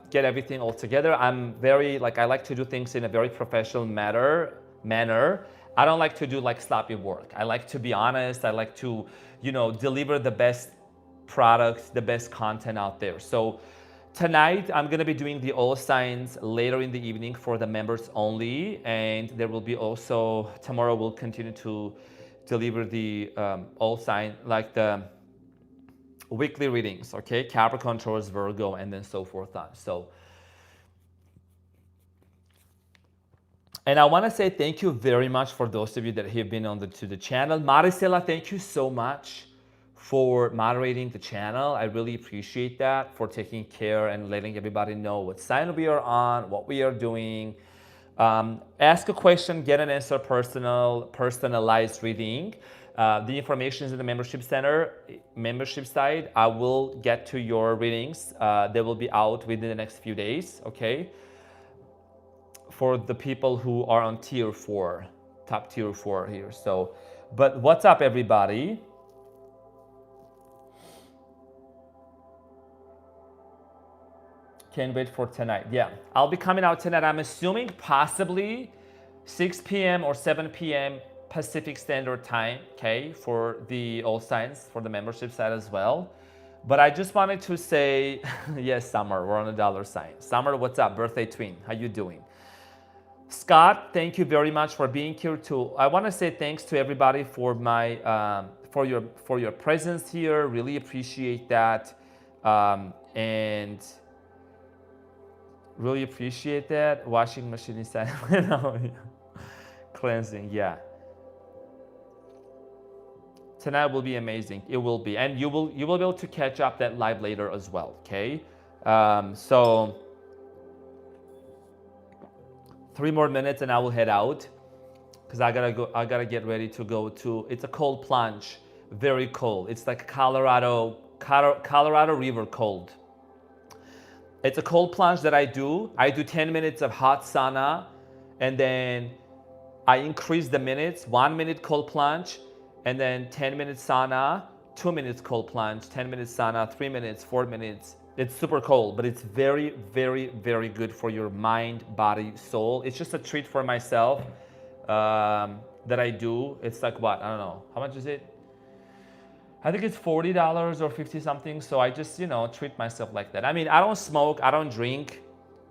get everything all together. I'm very, I like to do things in a very professional manner. I don't like to do sloppy work. I like to be honest. I like to, deliver the best products, the best content out there. So tonight, I'm gonna be doing the all signs later in the evening for the members only. And there will be also, tomorrow we'll continue to deliver the all sign, the weekly readings, okay? Capricorn, Taurus, Virgo, and then so forth on. So, and I want to say thank you very much for those of you that have been to the channel. Maricela, thank you so much for moderating the channel. I really appreciate that, for taking care and letting everybody know what sign we are on, what we are doing. Ask a question, get an answer, personalized reading. The information is in the membership side. I will get to your readings. They will be out within the next few days, okay? For the people who are on tier 4, top tier 4 here. So, but what's up, everybody? Can't wait for tonight. Yeah, I'll be coming out tonight. I'm assuming possibly 6 p.m. or 7 p.m. Pacific Standard Time, okay, for the all signs, for the membership side as well. But I just wanted to say, yes, Summer, we're on a dollar sign. Summer, what's up? Birthday twin, how you doing? Scott, thank you very much for being here too. I want to say thanks to everybody for for your presence here. Really appreciate that, and really appreciate that. Washing machine inside, cleansing, yeah. Tonight will be amazing. It will be, and you will be able to catch up that live later as well. Okay, so 3 more minutes and I will head out because I gotta get ready to go to. It's a cold plunge, very cold. It's like Colorado River cold. It's a cold plunge that I do. I do 10 minutes of hot sauna, and then I increase the minutes. 1 minute cold plunge, and then 10 minutes sauna, 2 minutes cold plunge, 10 minutes sauna, 3 minutes, 4 minutes. It's super cold, but it's very, very, very good for your mind, body, soul. It's just a treat for myself that I do. It's like what? I don't know. How much is it? I think it's $40 or 50 something. So I just, treat myself like that. I mean, I don't smoke, I don't drink.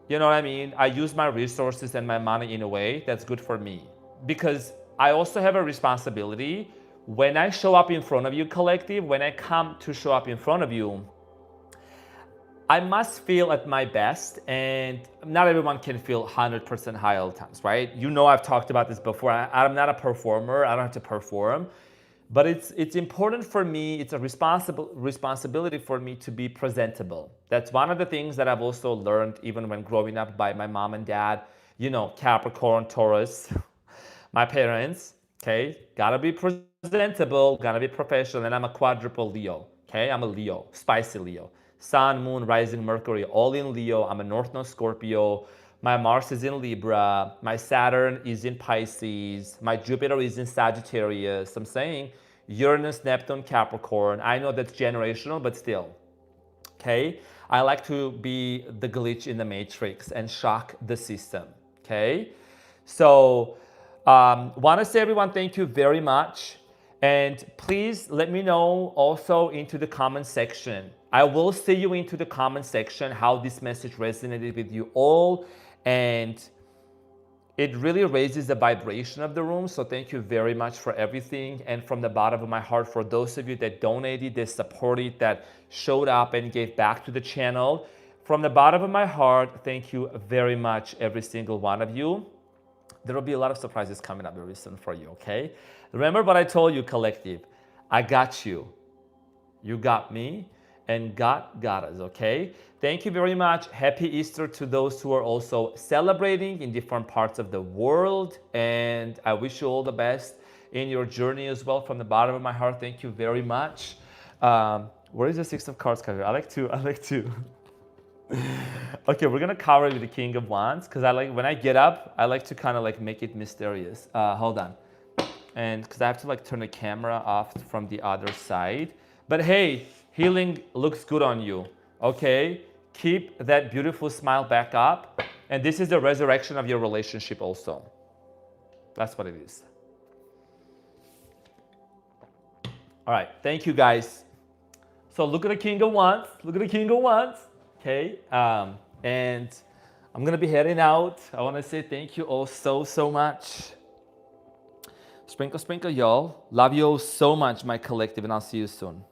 You know what I mean? I use my resources and my money in a way that's good for me. Because I also have a responsibility. When I show up in front of you, collective, when I come to show up in front of you, I must feel at my best, and not everyone can feel 100% high all the times, right? I've talked about this before. I'm not a performer. I don't have to perform, but it's important for me. It's a responsibility for me to be presentable. That's one of the things that I've also learned even when growing up by my mom and dad. Capricorn, Taurus, my parents. Okay, gotta be presentable, gotta be professional, and I'm a quadruple Leo. Okay, I'm a Leo, spicy Leo. Sun, Moon, Rising, Mercury, all in Leo. I'm a North Node Scorpio. My Mars is in Libra. My Saturn is in Pisces. My Jupiter is in Sagittarius. I'm saying Uranus, Neptune, Capricorn. I know that's generational, but still. Okay? I like to be the glitch in the matrix and shock the system. Okay? So, want to say, everyone, thank you very much. And please let me know also into the comment section. I will see you into the comment section how this message resonated with you all. And it really raises the vibration of the room. So thank you very much for everything. And from the bottom of my heart, for those of you that donated, that supported, that showed up and gave back to the channel, From the bottom of my heart, thank you very much, every single one of you. There will be a lot of surprises coming up very soon for you, okay? Remember what I told you, collective. I got you. You got me. And God got us, okay? Thank you very much. Happy Easter to those who are also celebrating in different parts of the world. And I wish you all the best in your journey as well. From the bottom of my heart, thank you very much. Where is the Six of Cards card? I like to. Okay, we're gonna cover it with the King of Wands because I like when I get up, I like to kind of like make it mysterious. Hold on, and because I have to like turn the camera off from the other side. But hey, healing looks good on you. Okay, keep that beautiful smile back up, and this is the resurrection of your relationship also. That's what it is. All right, thank you guys. So look at the King of Wands. Look at the King of Wands. Okay, and I'm gonna be heading out. I wanna say thank you all so much. Sprinkle, sprinkle, y'all. Love you all so much, my collective, and I'll see you soon.